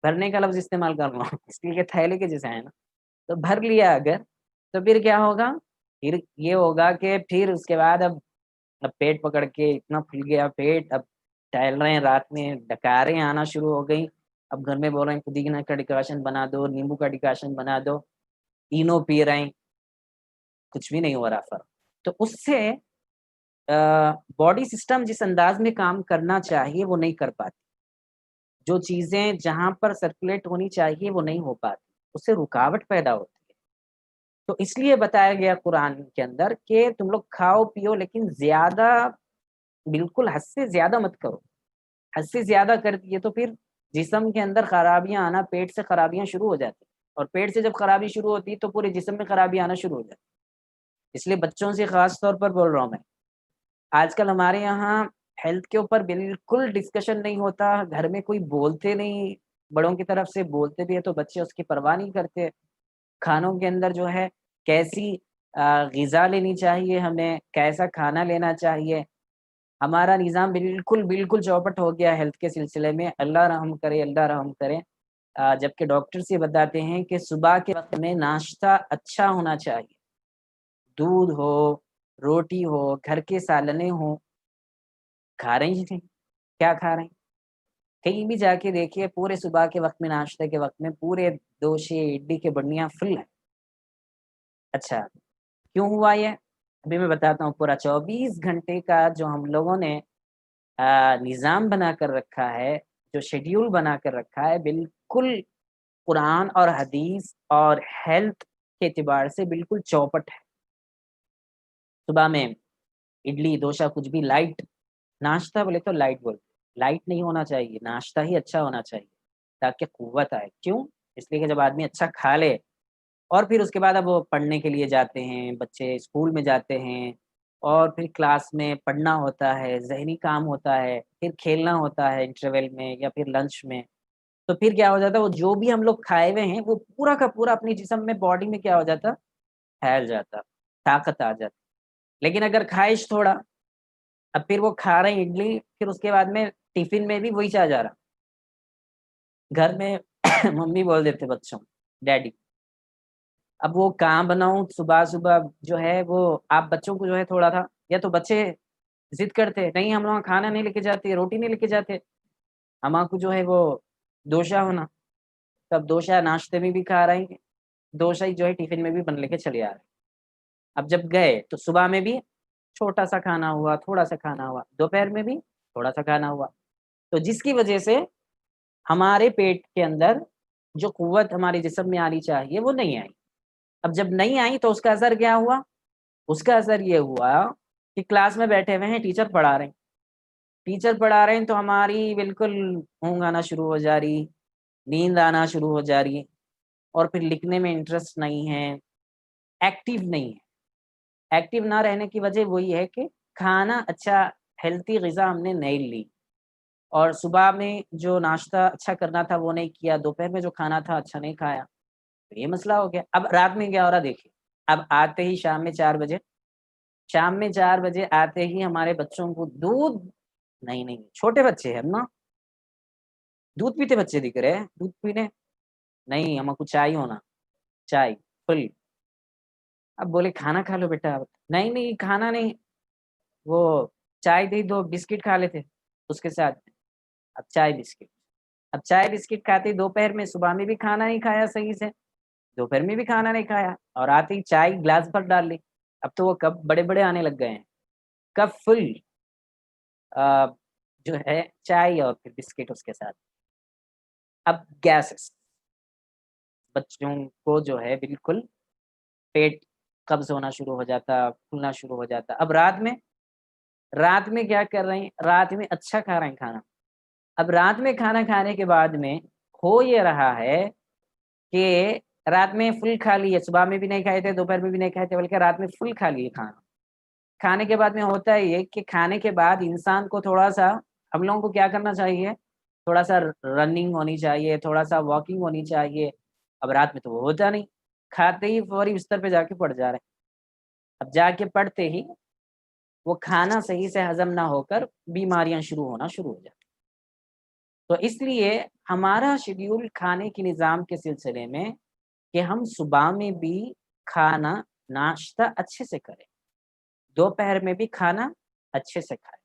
بھرنے کا لفظ استعمال کر رہا ہوں اس لیے کہ تھیلے کے جیسا ہے نا، تو بھر لیا اگر، تو پھر کیا ہوگا؟ پھر یہ ہوگا کہ پھر اس کے بعد اب پیٹ پکڑ کے اتنا پھل گیا پیٹ، اب ٹہل رہے ہیں رات میں، ڈکاریں آنا شروع ہو گئی، اب گھر میں بول رہے ہیں پودینہ کا ڈکاشن بنا دو، نیمبو کا ڈکاشن بنا دو، اینو پی رہے ہیں، کچھ بھی نہیں ہو رہا فرق۔ تو اس سے باڈی سسٹم جس انداز میں کام کرنا چاہیے وہ نہیں کر پاتی، جو چیزیں جہاں پر سرکولیٹ ہونی چاہیے وہ نہیں ہو پاتی، اس سے رکاوٹ پیدا ہوتی ہے۔ تو اس لیے بتایا گیا قرآن کے اندر کہ تم لوگ کھاؤ پیو لیکن زیادہ، بالکل حد سے زیادہ مت کرو، حد سے زیادہ کر دیے تو پھر جسم کے اندر خرابیاں آنا، پیٹ سے خرابیاں شروع ہو جاتی، اور پیٹ سے جب خرابی شروع ہوتی تو پورے جسم میں خرابی آنا شروع ہو جاتی۔ اس لیے بچوں سے خاص طور پر بول رہا ہوں میں، آج کل ہمارے یہاں ہیلتھ کے اوپر بالکل ڈسکشن نہیں ہوتا، گھر میں کوئی بولتے نہیں، بڑوں کی طرف سے بولتے بھی ہے تو بچے اس کی پرواہ نہیں کرتے۔ کھانوں کے اندر جو ہے کیسی غذا لینی چاہیے، ہمیں کیسا کھانا لینا چاہیے، ہمارا نظام بالکل بالکل چوپٹ ہو گیا ہیلتھ کے سلسلے میں، اللہ رحم کرے، اللہ رحم کرے۔ جبکہ ڈاکٹرز یہ بتاتے ہیں کہ صبح کے وقت میں ناشتہ اچھا ہونا چاہیے، دودھ ہو، روٹی ہو، گھر کے سالنیں ہوں، کھا رہے ہیں؟ کیا کھا رہے ہیں؟ کہیں بھی جا کے دیکھیے پورے صبح کے وقت میں، ناشتے کے وقت میں پورے دوشے اڈلی کے بڑیاں فل ہیں۔ اچھا کیوں ہوا یہ؟ ابھی میں بتاتا ہوں۔ پورا 24 گھنٹے کا جو ہم لوگوں نے نظام بنا کر رکھا ہے، جو شیڈیول بنا کر رکھا ہے، بالکل قرآن اور حدیث اور ہیلتھ کے اعتبار سے بالکل چوپٹ ہے۔ صبح میں اڈلی دوشا کچھ بھی لائٹ ناشتہ، بولے تو لائٹ بولتے، لائٹ نہیں ہونا چاہیے، ناشتہ ہی اچھا ہونا چاہیے تاکہ قوت آئے۔ کیوں؟ اس لیے کہ جب آدمی اچھا کھا لے اور پھر اس کے بعد اب وہ پڑھنے کے لیے جاتے ہیں، بچے اسکول میں جاتے ہیں اور پھر کلاس میں پڑھنا ہوتا ہے، ذہنی کام ہوتا ہے، پھر کھیلنا ہوتا ہے انٹرول میں یا پھر لنچ میں، تو پھر کیا ہو جاتا ہے، وہ جو بھی ہم لوگ کھائے ہوئے ہیں وہ پورا کا پورا اپنی جسم میں، باڈی میں کیا ہو جاتا، پھیل جاتا، طاقت آ جاتی۔ لیکن اگر خواہش تھوڑا، اب پھر وہ کھا رہے ہیں اڈلی، پھر اس کے بعد میں ٹفن میں بھی وہی چاہ جا رہا، گھر میں ممی بول دیتے بچوں، ڈیڈی، اب وہ کہاں بناؤں صبح صبح جو ہے وہ، آپ بچوں کو جو ہے تھوڑا تھا، یا تو بچے ضد کرتے نہیں ہم لوگ کھانا نہیں لے کے جاتے، روٹی نہیں لے کے جاتے، ہماں کو جو ہے وہ دوشا ہونا، تب دوشا ناشتے میں بھی کھا رہے ہیں، دوشا ہی جو ہے ٹفن میں بھی بن لے کے چلے آ رہے ہیں۔ اب جب گئے تو صبح میں بھی چھوٹا سا کھانا ہوا، تھوڑا سا کھانا ہوا، دوپہر میں بھی تھوڑا سا کھانا ہوا، تو جس کی وجہ سے ہمارے پیٹ کے اندر جو قوت ہمارے جسم میں آنی چاہیے وہ نہیں آئی۔ اب جب نہیں آئی تو اس کا اثر کیا ہوا؟ اس کا اثر یہ ہوا کہ کلاس میں بیٹھے ہوئے ہیں، ٹیچر پڑھا رہے ہیں، ٹیچر پڑھا رہے ہیں تو ہماری بالکل اونگ آنا شروع ہو جا رہی، نیند آنا شروع ہو جا رہی، اور پھر لکھنے میں انٹرسٹ نہیں ہے، ایکٹیو نہیں ہے۔ ایکٹیو نہ رہنے کی وجہ وہی ہے کہ کھانا اچھا ہیلتھی غذا ہم نے نہیں لی، اور صبح میں جو ناشتہ اچھا کرنا تھا وہ نہیں کیا، دوپہر میں جو کھانا تھا اچھا نہیں کھایا، تو یہ مسئلہ ہو گیا۔ اب رات میں کیا ہو رہا دیکھیے، اب آتے ہی شام میں 4 بجے، شام میں 4 بجے آتے ہی ہمارے بچوں کو دودھ، نہیں چھوٹے بچے ہیں نا، دودھ پیتے بچے دکھ رہے ہیں، دودھ پینے نہیں، ہم کو چائے ہونا، چائے فل۔ اب بولے کھانا کھا لو بیٹا، نہیں کھانا نہیں، وہ چائے دے دو، بسکٹ کھا لیتے اس کے ساتھ، اب چائے بسکٹ، اب چائے بسکٹ کھاتے دوپہر میں، صبح میں بھی کھانا نہیں کھایا صحیح سے، دوپہر میں بھی کھانا نہیں کھایا، اور آتے ہی چائے گلاس پر ڈال لی۔ اب تو وہ کب بڑے بڑے آنے لگ گئے ہیں، کب فل جو ہے چائے اور پھر بسکٹ اس کے ساتھ۔ اب گیسز، بچوں کو جو ہے بالکل پیٹ قبض ہونا شروع ہو جاتا، پھولنا شروع ہو جاتا۔ اب رات میں کیا کر رہے ہیں، رات میں اچھا کھا رہے ہیں کھانا، اب رات میں کھانا کھانے کے بعد میں ہو یہ رہا ہے کہ رات میں فل کھا لیے، صبح میں بھی نہیں کھائے تھے، دوپہر میں بھی نہیں کھائے تھے، بلکہ رات میں فل کھا لیے کھانا۔ کھانے کے بعد میں ہوتا ہے یہ کہ کھانے کے بعد انسان کو تھوڑا سا، ہم لوگوں کو کیا کرنا چاہیے، تھوڑا سا رننگ ہونی چاہیے، تھوڑا سا واکنگ ہونی چاہیے۔ اب رات میں تو وہ ہوتا نہیں، کھاتے ہی فوری بستر پہ جا کے پڑ جا رہے ہیں۔ اب جا کے پڑھتے ہی وہ کھانا صحیح سے ہضم نہ ہو کر بیماریاں شروع ہو جاتی. تو اس لیے ہمارا شیڈیول کھانے کے نظام کے سلسلے میں کہ ہم صبح میں بھی کھانا ناشتہ اچھے سے کریں، دوپہر میں بھی کھانا اچھے سے کھائیں.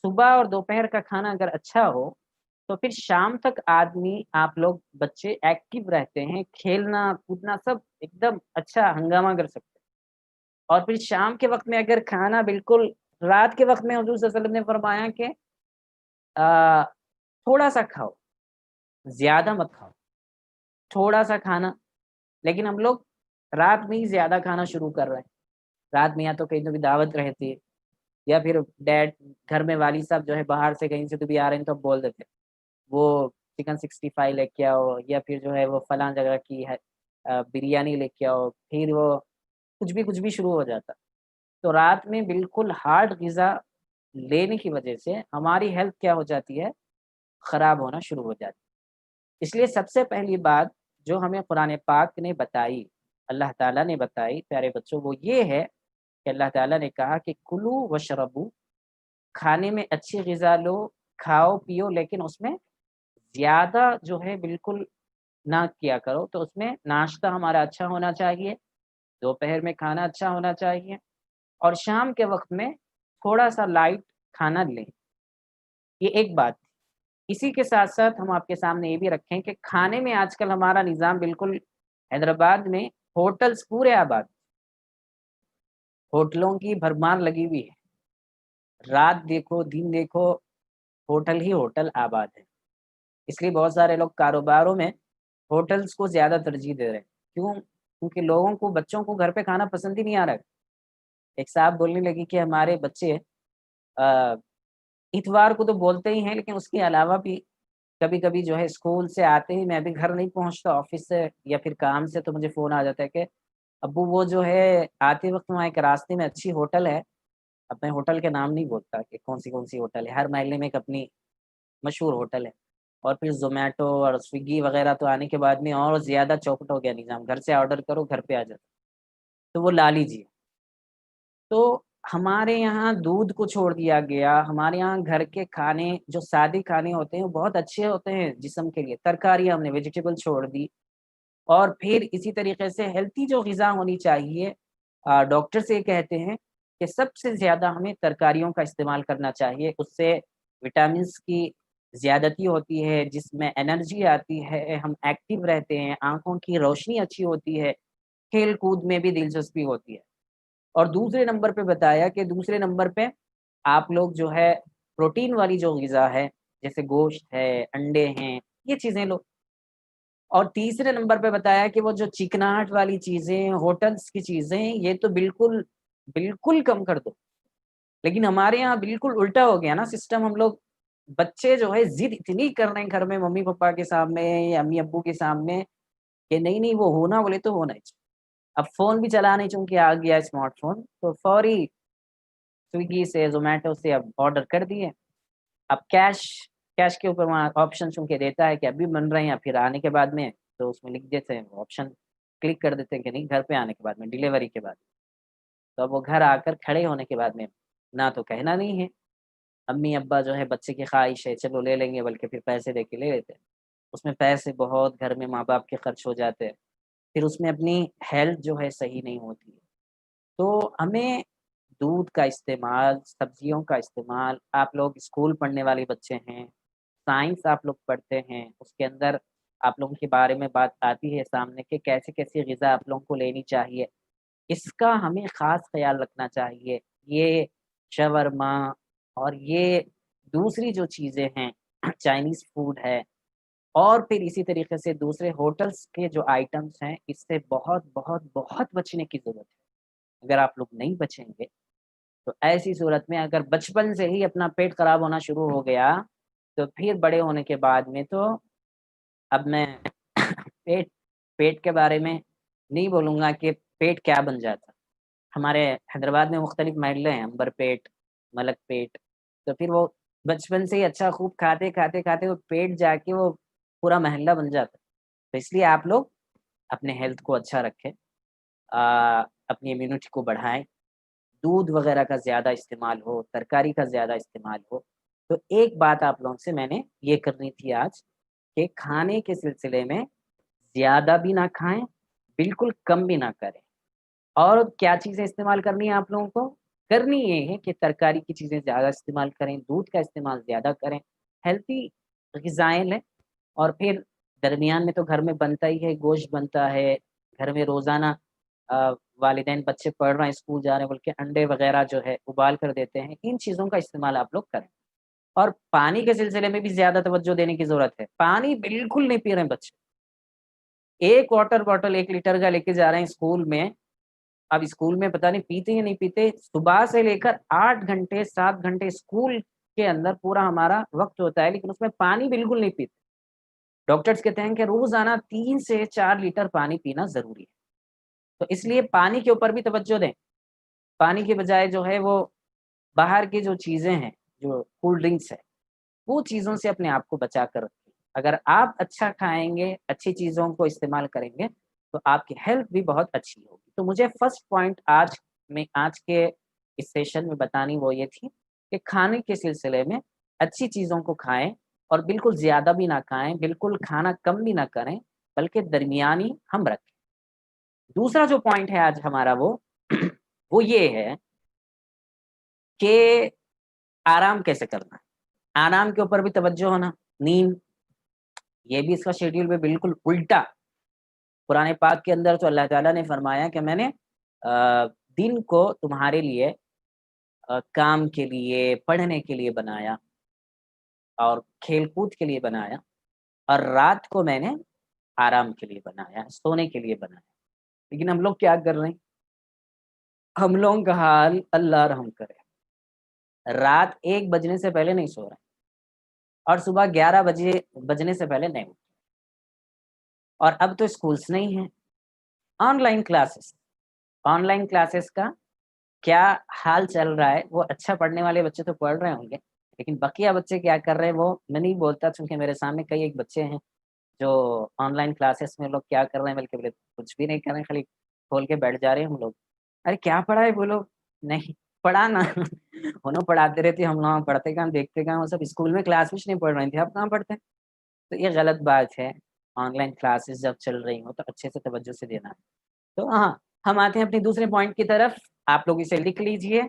صبح اور دوپہر کا کھانا اگر اچھا ہو تو پھر شام تک آدمی آپ لوگ بچے ایکٹیو رہتے ہیں، کھیلنا کودنا سب ایک دم اچھا ہنگامہ کر سکتے ہیں. اور پھر شام کے وقت میں اگر کھانا بالکل رات کے وقت میں حضور صلی اللہ علیہ وسلم نے فرمایا کہ تھوڑا سا کھاؤ، زیادہ مت کھاؤ، تھوڑا سا کھانا. لیکن ہم لوگ رات میں ہی زیادہ کھانا شروع کر رہے ہیں. رات میں یا تو کہیں تو بھی دعوت رہتی ہے یا پھر ڈیڈ گھر میں والد صاحب جو ہے باہر سے کہیں سے تو بھی آ رہے ہیں تو بول دیتے وہ چکن 65 لے کے آؤ یا پھر جو ہے وہ فلاں جگہ کی ہے بریانی لے کے آؤ، پھر وہ کچھ بھی شروع ہو جاتا. تو رات میں بالکل ہارڈ غذا لینے کی وجہ سے ہماری ہیلتھ کیا ہو جاتی ہے، خراب ہونا شروع ہو جاتی. اس لیے سب سے پہلی بات جو ہمیں قرآن پاک نے بتائی، اللہ تعالیٰ نے بتائی پیارے بچوں، وہ یہ ہے کہ اللہ تعالیٰ نے کہا کہ کلو وشربو، کھانے میں اچھی غذا لو، کھاؤ پیو، لیکن اس میں زیادہ جو ہے بالکل نہ کیا کرو. تو اس میں ناشتہ ہمارا اچھا ہونا چاہیے، دوپہر میں کھانا اچھا ہونا چاہیے، اور شام کے وقت میں تھوڑا سا لائٹ کھانا لیں. یہ ایک بات. اسی کے ساتھ ساتھ ہم آپ کے سامنے یہ بھی رکھیں کہ کھانے میں آج کل ہمارا نظام بالکل حیدرآباد میں ہوٹلز پورے آباد، ہوٹلوں کی بھرمار لگی ہوئی ہے. رات دیکھو دن دیکھو ہوٹل ہی ہوٹل آباد ہے. اس لیے بہت سارے لوگ کاروباروں میں ہوٹلز کو زیادہ ترجیح دے رہے ہیں. کیوں؟ کیونکہ لوگوں کو، بچوں کو گھر پہ کھانا پسند ہی نہیں آ رہا ہے. ایک صاحب بولنے لگی کہ ہمارے بچے اتوار کو تو بولتے ہی ہیں، لیکن اس کے علاوہ بھی کبھی کبھی جو ہے اسکول سے آتے ہی، میں بھی گھر نہیں پہنچتا آفس سے یا پھر کام سے، تو مجھے فون آ جاتا ہے کہ ابو وہ جو ہے آتے وقت وہاں ایک راستے میں اچھی ہوٹل ہے. اب میں ہوٹل کے نام نہیں بولتا کہ کون سی ہوٹل ہے، ہر محلے میں ایک اپنی مشہور ہوٹل ہے. اور پھر زومیٹو اور سویگی وغیرہ تو آنے کے بعد میں اور زیادہ چوکٹ ہو گیا نظام، گھر سے آرڈر کرو گھر پہ آ جاتا. تو وہ لا لیجیے. تو ہمارے یہاں دودھ کو چھوڑ دیا گیا. ہمارے یہاں گھر کے کھانے جو سادے کھانے ہوتے ہیں وہ بہت اچھے ہوتے ہیں جسم کے لیے. ترکاریاں ہم نے ویجیٹیبل چھوڑ دی. اور پھر اسی طریقے سے ہیلتھی جو غذا ہونی چاہیے، ڈاکٹر سے یہ کہتے ہیں کہ سب سے زیادہ ہمیں ترکاریوں کا استعمال کرنا چاہیے. اس سے وٹامنس کی زیادتی ہوتی ہے، جس میں انرجی آتی ہے، ہم ایکٹیو رہتے ہیں، آنکھوں کی روشنی اچھی ہوتی ہے، کھیل کود میں بھی دلچسپی ہوتی ہے. اور دوسرے نمبر پہ بتایا کہ دوسرے نمبر پہ آپ لوگ جو ہے پروٹین والی جو غذا ہے جیسے گوشت ہے، انڈے ہیں، یہ چیزیں لو. اور تیسرے نمبر پہ بتایا کہ وہ جو چکناہٹ والی چیزیں، ہوٹلز کی چیزیں، یہ تو بالکل بالکل کم کر دو. لیکن ہمارے یہاں بالکل الٹا ہو گیا نا سسٹم. ہم لوگ بچے جو ہے ضد اتنی کر رہے ہیں گھر میں ممی پاپا کے سامنے یا امی ابو کے سامنے کہ نہیں نہیں وہ ہونا بولے تو ہونا ہی چاہیے. اب فون بھی چلانے چونکہ آ گیا اسمارٹ فون، تو فوری سویگی سے زومیٹو سے اب آرڈر کر دیے. اب کیش کے اوپر وہاں آپشن چونکہ دیتا ہے کہ ابھی بن رہے ہیں یا پھر آنے کے بعد میں، تو اس میں لکھ دیتے ہیں آپشن، کلک کر دیتے ہیں کہ نہیں گھر پہ آنے کے بعد میں، ڈیلیوری کے بعد. تو اب وہ گھر آ کر کھڑے ہونے کے بعد میں نہ تو کہنا نہیں ہے. امی ابا جو ہے بچے کی خواہش ہے چلو لے لیں گے، بلکہ پھر پیسے دے کے لے لیتے ہیں. اس میں پیسے بہت گھر میں ماں باپ کے خرچ ہو جاتے ہیں. پھر اس میں اپنی ہیلتھ جو ہے صحیح نہیں ہوتی ہے. تو ہمیں دودھ کا استعمال، سبزیوں کا استعمال، آپ لوگ اسکول پڑھنے والے بچے ہیں، سائنس آپ لوگ پڑھتے ہیں، اس کے اندر آپ لوگوں کے بارے میں بات آتی ہے سامنے کہ کیسے کیسی غذا آپ لوگوں کو لینی چاہیے. اس کا ہمیں خاص خیال رکھنا چاہیے. یہ شاورما اور یہ دوسری جو چیزیں ہیں چائنیز فوڈ ہے، اور پھر اسی طریقے سے دوسرے ہوٹلز کے جو آئٹمس ہیں، اس سے بہت بہت بہت بچنے کی ضرورت ہے. اگر آپ لوگ نہیں بچیں گے تو ایسی صورت میں اگر بچپن سے ہی اپنا پیٹ خراب ہونا شروع ہو گیا تو پھر بڑے ہونے کے بعد میں تو اب میں پیٹ پیٹ کے بارے میں نہیں بولوں گا کہ پیٹ کیا بن جاتا. ہمارے حیدرآباد میں مختلف محلے ہیں، امبر پیٹ، ملک پیٹ. تو پھر وہ بچپن سے ہی اچھا خوب کھاتے کھاتے کھاتے وہ پیٹ جا کے وہ پورا محلہ بن جاتا. تو اس لیے آپ لوگ اپنے ہیلتھ کو اچھا رکھیں. اپنی امیونٹی کو بڑھائیں، دودھ وغیرہ کا زیادہ استعمال ہو، ترکاری کا زیادہ استعمال ہو۔ تو ایک بات آپ لوگوں سے میں نے یہ کرنی تھی آج، کہ کھانے کے سلسلے میں زیادہ بھی نہ کھائیں، بالکل کم بھی نہ کریں۔ اور کیا چیزیں استعمال کرنی ہیں آپ لوگوں کو؟ کرنی یہ ہے کہ ترکاری کی چیزیں زیادہ استعمال کریں، دودھ کا استعمال زیادہ کریں، ہیلتھی غذائیں لیں، اور پھر درمیان میں تو گھر میں بنتا ہی ہے، گوشت بنتا ہے، گھر میں روزانہ والدین بچے پڑھ رہے ہیں، اسکول جا رہے ہیں بلکہ انڈے وغیرہ جو ہے ابال کر دیتے ہیں، ان چیزوں کا استعمال آپ لوگ کریں۔ اور پانی کے سلسلے میں بھی زیادہ توجہ دینے کی ضرورت ہے، پانی بالکل نہیں پی رہے ہیں بچے، ایک واٹر باٹل 1 لیٹر کا لے کے جا رہے ہیں اسکول میں۔ اب اسکول میں پتہ نہیں پیتے یا نہیں پیتے، صبح سے لے کر 8 گھنٹے 7 گھنٹے اسکول کے اندر پورا ہمارا وقت ہوتا ہے، لیکن اس میں پانی بالکل نہیں پیتے۔ ڈاکٹرز کہتے ہیں کہ روزانہ 3 سے 4 لیٹر پانی پینا ضروری ہے، تو اس لیے پانی کے اوپر بھی توجہ دیں۔ پانی کے بجائے جو ہے وہ باہر کی جو چیزیں ہیں، جو کولڈ ڈرنکس ہے، وہ چیزوں سے اپنے آپ کو بچا کر رکھیں۔ اگر آپ اچھا کھائیں گے، اچھی چیزوں کو استعمال کریں گے، تو آپ کی ہیلتھ بھی بہت اچھی ہوگی۔ تو مجھے فرسٹ پوائنٹ آج کے اس سیشن میں بتانی وہ یہ تھی کہ کھانے کے سلسلے میں اچھی چیزوں کو کھائیں، اور بالکل زیادہ بھی نہ کھائیں، بالکل کھانا کم بھی نہ کریں، بلکہ درمیانی ہم رکھیں۔ دوسرا جو پوائنٹ ہے آج ہمارا وہ یہ ہے کہ آرام کیسے کرنا ہے، آرام کے اوپر بھی توجہ ہونا، نیند، یہ بھی اس کا شیڈیول میں بالکل الٹا۔ قرآن پاک کے اندر تو اللہ تعالیٰ نے فرمایا کہ میں نے دن کو تمہارے لیے کام کے لیے، پڑھنے کے لیے بنایا اور کھیل کود کے لیے بنایا، اور رات کو میں نے آرام کے لیے بنایا، سونے کے لیے بنایا۔ لیکن ہم لوگ کیا کر رہے ہیں؟ ہم لوگوں کا حال اللہ رحم کرے، رات 1 بجنے سے پہلے نہیں سو رہے، اور صبح 11 بجنے سے پہلے نہیں اٹھ۔ اور اب تو اسکولس نہیں ہیں، آن لائن کلاسز کا کیا حال چل رہا ہے؟ وہ اچھا پڑھنے والے بچے تو پڑھ رہے ہوں گے، لیکن بقیہ بچے کیا کر رہے ہیں وہ میں نہیں بولتا، چونکہ میرے سامنے کئی ایک بچے ہیں جو آن لائن کلاسز میں لوگ کیا کر رہے ہیں، بلکہ کچھ بھی نہیں کر رہے ہیں، خالی کھول کے بیٹھ جا رہے ہیں ہم لوگ۔ ارے کیا پڑھا ہے بولو؟ نہیں پڑھا نا انہوں پڑھاتے رہتے، ہم لوگ پڑھتے کہاں، دیکھتے کہاں، وہ سب اسکول میں کلاس میں نہیں پڑھ رہے تھے، اب کہاں پڑھتے ہیں؟ تو یہ غلط بات ہے۔ آن لائن کلاسز جب چل رہی ہوں تو اچھے سے توجہ سے دینا ہے۔ تو ہاں، ہم آتے ہیں اپنے دوسرے پوائنٹ کی طرف، آپ لوگ اسے لکھ لیجئے۔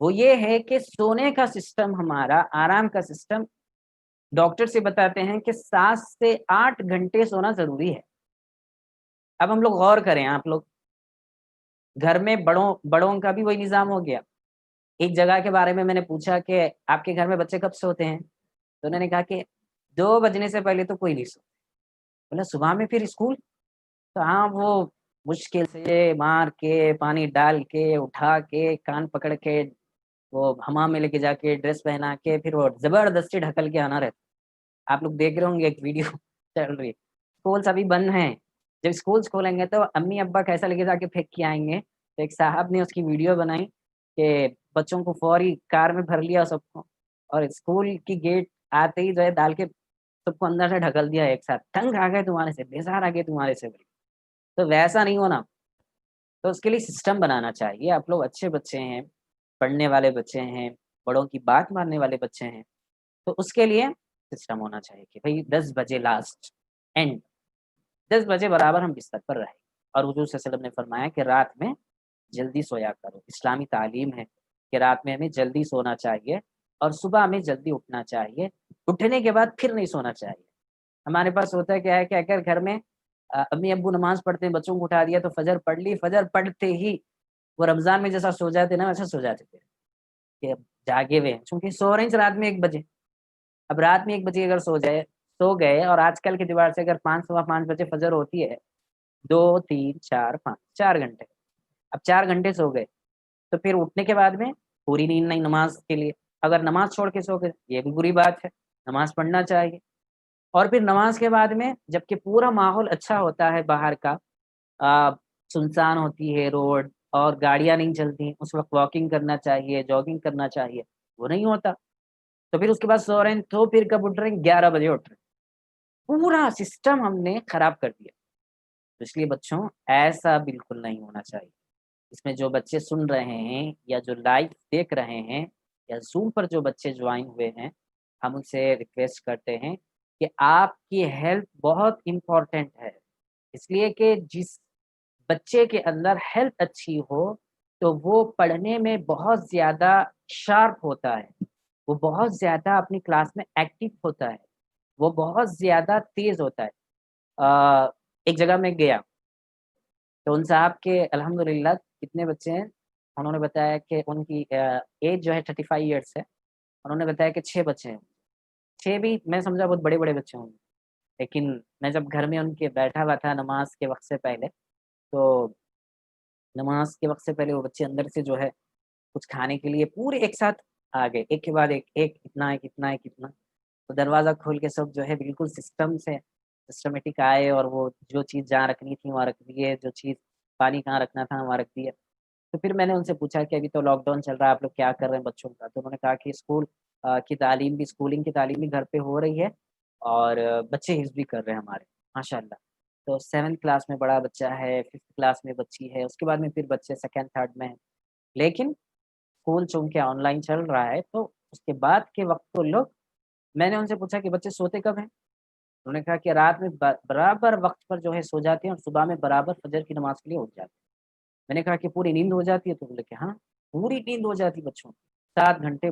وہ یہ ہے کہ سونے کا سسٹم، ہمارا آرام کا سسٹم، ڈاکٹر سے بتاتے ہیں کہ 7 سے 8 گھنٹے سونا ضروری ہے۔ اب ہم لوگ غور کریں، آپ لوگ گھر میں بڑوں کا بھی وہی نظام ہو گیا۔ ایک جگہ کے بارے میں نے پوچھا کہ آپ کے گھر میں بچے کب سوتے ہیں؟ تو انہوں نے کہا کہ 2 بجنے سے پہلے تو کوئی نہیں سوتا۔ بولا صبح میں پھر اسکول؟ تو ہاں، وہ مشکل سے مار کے، پانی ڈال کے، اٹھا کے، کان پکڑ کے، وہ حمام میں لے کے جا کے، ڈریس پہنا کے، پھر وہ زبردستی ڈھکل کے آنا رہتا۔ آپ لوگ دیکھ رہے ہوں گے، ایک ویڈیو چل رہی ہے۔ اسکولس ابھی بند ہیں، جب اسکولس کھولیں گے تو امی ابا کیسا لے کے جا کے پھینک کے آئیں گے۔ تو ایک صاحب نے اس کی ویڈیو بنائی کہ بچوں کو فوری کار میں بھر لیا سب کو، اور اسکول کی گیٹ آتے ہی جو ہے ڈال کے سب کو اندر سے ڈھکل دیا ایک ساتھ۔ تنگ آ گئے تمہارے سے، بیزار آ گئے تمہارے سے۔ تو ویسا نہیں ہونا، تو اس کے لیے سسٹم بنانا چاہیے۔ آپ لوگ اچھے بچے ہیں، پڑھنے والے بچے ہیں، بڑوں کی بات ماننے والے بچے ہیں، تو اس کے لیے سسٹم ہونا چاہیے کہ بھئی 10 بجے لاسٹ اینڈ، 10 بجے برابر ہم بستر پر رہیں۔ اور حضور صلی اللہ علیہ وسلم نے فرمایا کہ رات میں جلدی سویا کرو۔ اسلامی تعلیم ہے کہ رات میں ہمیں جلدی سونا چاہیے، اور صبح ہمیں جلدی اٹھنا چاہیے، اٹھنے کے بعد پھر نہیں سونا چاہیے۔ ہمارے پاس ہوتا ہے کیا ہے کہ اگر گھر میں امی ابو نماز پڑھتے ہیں، بچوں کو اٹھا دیا تو فجر پڑھ لی، فجر پڑھتے ہی وہ رمضان میں جیسا سو جاتے نا، ویسا سو جاتے تھے کہ اب جاگے ہوئے ہیں، چونکہ سو رہے ہیں رات میں 1 بجے۔ اب رات میں 1 بجے اگر سو گئے، اور آج کل کے دیوار سے اگر 5 بجے فجر ہوتی ہے، 2 3 4 5 4 گھنٹے، اب 4 گھنٹے سو گئے، تو پھر اٹھنے کے بعد میں پوری نیند نہیں نماز کے لیے۔ اگر نماز چھوڑ کے سو گئے، یہ بھی بری بات ہے، نماز پڑھنا چاہیے۔ اور پھر نماز کے بعد میں جب کہ پورا ماحول اچھا ہوتا ہے، باہر کا سنسان ہوتی ہے روڈ اور گاڑیاں نہیں چلتی، اس وقت واکنگ کرنا چاہیے، جاگنگ کرنا چاہیے، وہ نہیں ہوتا۔ تو پھر اس کے بعد سو رہے ہیں، تو پھر کب اٹھ رہے ہیں؟ 11 بجے اٹھ رہے ہیں۔ پورا سسٹم ہم نے خراب کر دیا۔ تو اس لیے بچوں، ایسا بالکل نہیں ہونا چاہیے۔ اس میں جو بچے سن رہے ہیں یا جو لائیو دیکھ رہے ہیں یا زوم پر جو بچے جوائن ہوئے ہیں، ہم ان سے ریکویسٹ کرتے ہیں کہ آپ کی ہیلتھ بہت امپورٹنٹ ہے، اس لیے کہ جس بچے کے اندر ہیلتھ اچھی ہو تو وہ پڑھنے میں بہت زیادہ شارپ ہوتا ہے، وہ بہت زیادہ اپنی کلاس میں ایکٹیو ہوتا ہے، وہ بہت زیادہ تیز ہوتا ہے۔ ایک جگہ میں گیا تو ان صاحب کے الحمدللہ کتنے بچے ہیں، انہوں نے بتایا کہ ان کی ایج جو ہے 35 ایئرس ہے، انہوں نے بتایا کہ 6 بچے ہیں، 6 بھی میں سمجھا بہت بڑے بچے ہوں گے، لیکن میں جب گھر میں ان کے بیٹھا ہوا تھا نماز کے وقت سے پہلے، تو نماز کے وقت سے پہلے وہ بچے اندر سے جو ہے کچھ کھانے کے لیے پورے ایک ساتھ آ گئے، ایک کے بعد ایک، ایک اتنا ایک اتنا ایک اتنا، تو دروازہ کھول کے سب جو ہے بالکل سسٹمیٹک آئے اور وہ جو چیز جہاں رکھنی تھی وہاں رکھ دیے، جو چیز پانی کہاں رکھنا تھا وہاں رکھ دیا۔ تو پھر میں نے ان سے پوچھا کہ ابھی تو لاک ڈاؤن چل رہا ہے، آپ لوگ کیا کر رہے ہیں بچوں کا؟ تو انہوں نے کہا کہ اسکول کی تعلیم بھی، اسکولنگ کی تعلیم بھی گھر پہ ہو رہی ہے اور بچے حفظ بھی کر رہے ہیں ہمارے، ماشاء اللہ۔ تو 7 کلاس میں بڑا بچہ ہے، 5 کلاس میں بچی ہے، اس کے بعد میں پھر بچے 2nd 3rd میں ہیں، لیکن اسکول چونکہ آن لائن چل رہا ہے تو اس کے بعد کے وقت کو لوگ، میں نے ان سے پوچھا کہ بچے سوتے کب ہیں؟ انہوں نے کہا کہ رات میں برابر وقت پر جو ہے سو جاتے ہیں اور صبح میں برابر فجر کی نماز کے لیے اٹھ جاتے ہیں۔ میں نے کہا کہ پوری نیند ہو جاتی ہے؟ تو بولے کہ ہاں، پوری نیند ہو جاتی بچوں کی، 7 گھنٹے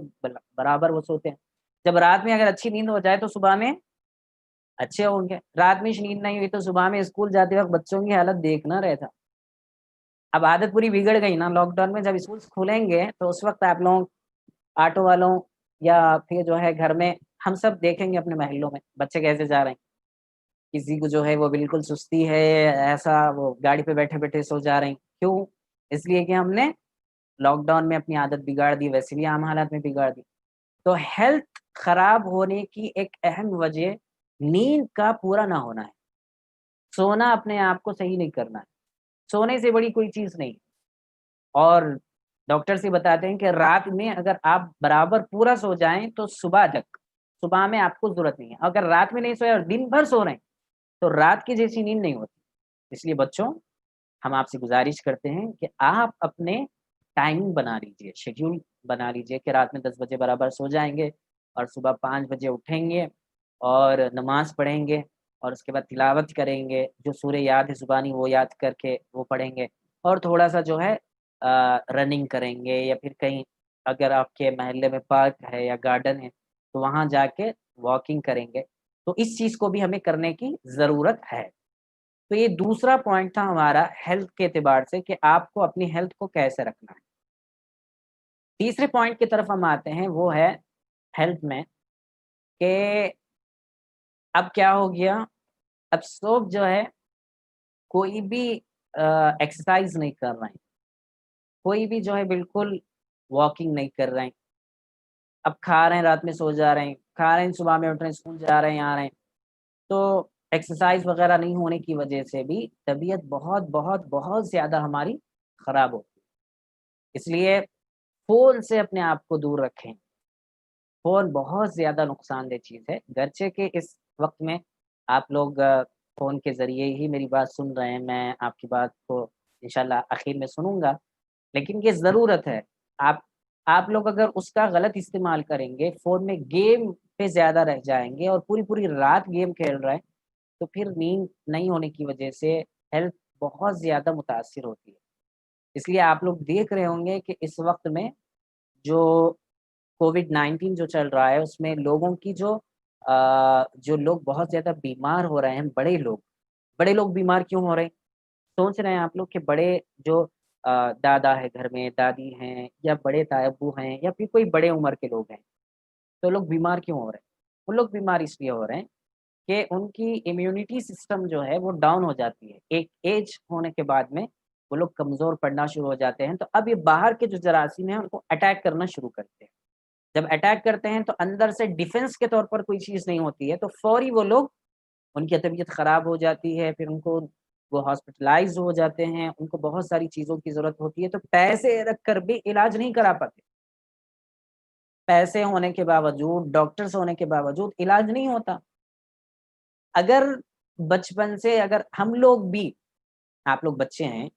برابر وہ سوتے ہیں۔ جب رات میں اگر اچھی نیند ہو جائے تو صبح میں اچھے ہوں گے، رات میں نیند نہیں ہوئی تو صبح میں اسکول جاتے وقت بچوں کی حالت دیکھنا رہتا۔ اب عادت پوری بگڑ گئی نا، لاک ڈاؤن میں جب اسکول کھولیں گے تو اس وقت آپ لوگ آٹو والوں یا پھر جو ہے گھر میں ہم سب دیکھیں گے اپنے محلوں میں بچے کیسے جا رہے ہیں، کسی کو جو ہے وہ بالکل سستی ہے، ایسا وہ گاڑی پہ بیٹھے بیٹھے سو جا رہے ہیں، کیوں؟ اس لیے کہ ہم نے لاک ڈاؤن میں اپنی عادت بگاڑ دی، ویسے بھی عام حالات میں بگاڑ دی۔ تو ہیلتھ خراب ہونے کی ایک اہم وجہ نیند کا پورا نہ ہونا ہے، سونا اپنے آپ کو صحیح نہیں کرنا ہے، سونے سے بڑی کوئی چیز نہیں، اور ڈاکٹر سے بتاتے ہیں کہ رات میں اگر آپ برابر پورا سو جائیں تو صبح تک، صبح میں آپ کو ضرورت نہیں ہے، اگر رات میں نہیں سوئے اور دن بھر سو رہے ہیں تو رات کی جیسی نیند نہیں ہوتی۔ اس لیے بچوں، ہم آپ سے گزارش کرتے ہیں کہ آپ اپنے ٹائمنگ بنا لیجیے، شیڈیول بنا لیجیے کہ رات میں 10 بجے برابر سو جائیں گے اور صبح 5 بجے اٹھیں گے اور نماز پڑھیں گے اور اس کے بعد تلاوت کریں گے، جو سورہ یاد ہے زبانی وہ یاد کر کے وہ پڑھیں گے، اور تھوڑا سا جو ہے رننگ کریں گے، یا پھر کہیں اگر آپ کے محلے میں پارک ہے یا گارڈن ہے تو وہاں جا کے واکنگ کریں گے۔ تو اس چیز کو بھی ہمیں کرنے کی ضرورت ہے۔ تو یہ دوسرا پوائنٹ تھا ہمارا ہیلتھ کے اعتبار سے کہ آپ کو اپنی ہیلتھ کو کیسے رکھنا ہے۔ تیسرے پوائنٹ کی طرف ہم آتے ہیں، وہ ہے ہیلتھ میں کہ اب کیا ہو گیا، اب سب جو ہے کوئی بھی ایکسرسائز نہیں کر رہے ہیں، کوئی بھی جو ہے بالکل واکنگ نہیں کر رہے ہیں، اب کھا رہے ہیں رات میں سو جا رہے ہیں، کھا رہے ہیں صبح میں اٹھ رہے ہیں اسکول جا رہے ہیں آ رہے ہیں، تو ایکسرسائز وغیرہ نہیں ہونے کی وجہ سے بھی طبیعت بہت بہت بہت زیادہ ہماری خراب ہوتی ہے۔ اس لیے فون سے اپنے آپ کو دور رکھیں، فون بہت زیادہ نقصان دہ چیز ہے، گرچہ کہ اس وقت میں آپ لوگ فون کے ذریعے ہی میری بات سن رہے ہیں، میں آپ کی بات کو انشاءاللہ آخر میں سنوں گا، لیکن یہ ضرورت ہے۔ آپ آپ لوگ اگر اس کا غلط استعمال کریں گے، فون میں گیم پہ زیادہ رہ جائیں گے اور پوری پوری رات گیم کھیل رہے ہیں، تو پھر نیند نہیں ہونے کی وجہ سے ہیلتھ بہت زیادہ متاثر ہوتی ہے۔ اس لیے آپ لوگ دیکھ رہے ہوں گے کہ اس وقت میں جو کووڈ-19 جو چل رہا ہے اس میں لوگوں کی جو لوگ بہت زیادہ بیمار ہو رہے ہیں، بڑے لوگ بیمار کیوں ہو رہے ہیں؟ سوچ رہے ہیں آپ لوگ کہ بڑے جو دادا ہے گھر میں، دادی ہیں یا بڑے تائی ابو ہیں یا پھر کوئی بڑے عمر کے لوگ ہیں، تو لوگ بیمار کیوں ہو رہے ہیں؟ وہ لوگ بیمار اس لیے ہو رہے ہیں کہ ان کی امیونٹی سسٹم جو ہے وہ ڈاؤن ہو جاتی ہے، ایک ایج ہونے کے بعد میں وہ لوگ کمزور پڑنا شروع ہو جاتے ہیں، تو اب یہ باہر کے جو جراثیم ہیں ان کو اٹیک کرنا شروع کرتے ہیں۔ جب اٹیک کرتے ہیں تو اندر سے ڈیفenس کے طور پر کوئی چیز نہیں ہوتی ہے، تو فوری وہ لوگ، ان کی طبیعت خراب ہو جاتی ہے، پھر ان کو وہ ہاسپٹلائز ہو جاتے ہیں، ان کو بہت ساری چیزوں کی ضرورت ہوتی ہے، تو پیسے رکھ کر بھی علاج نہیں کرا پاتے، پیسے ہونے کے باوجود، ڈاکٹرس ہونے کے باوجود علاج نہیں ہوتا۔ اگر بچپن سے اگر ہم لوگ بھی، آپ لوگ بچے ہیں،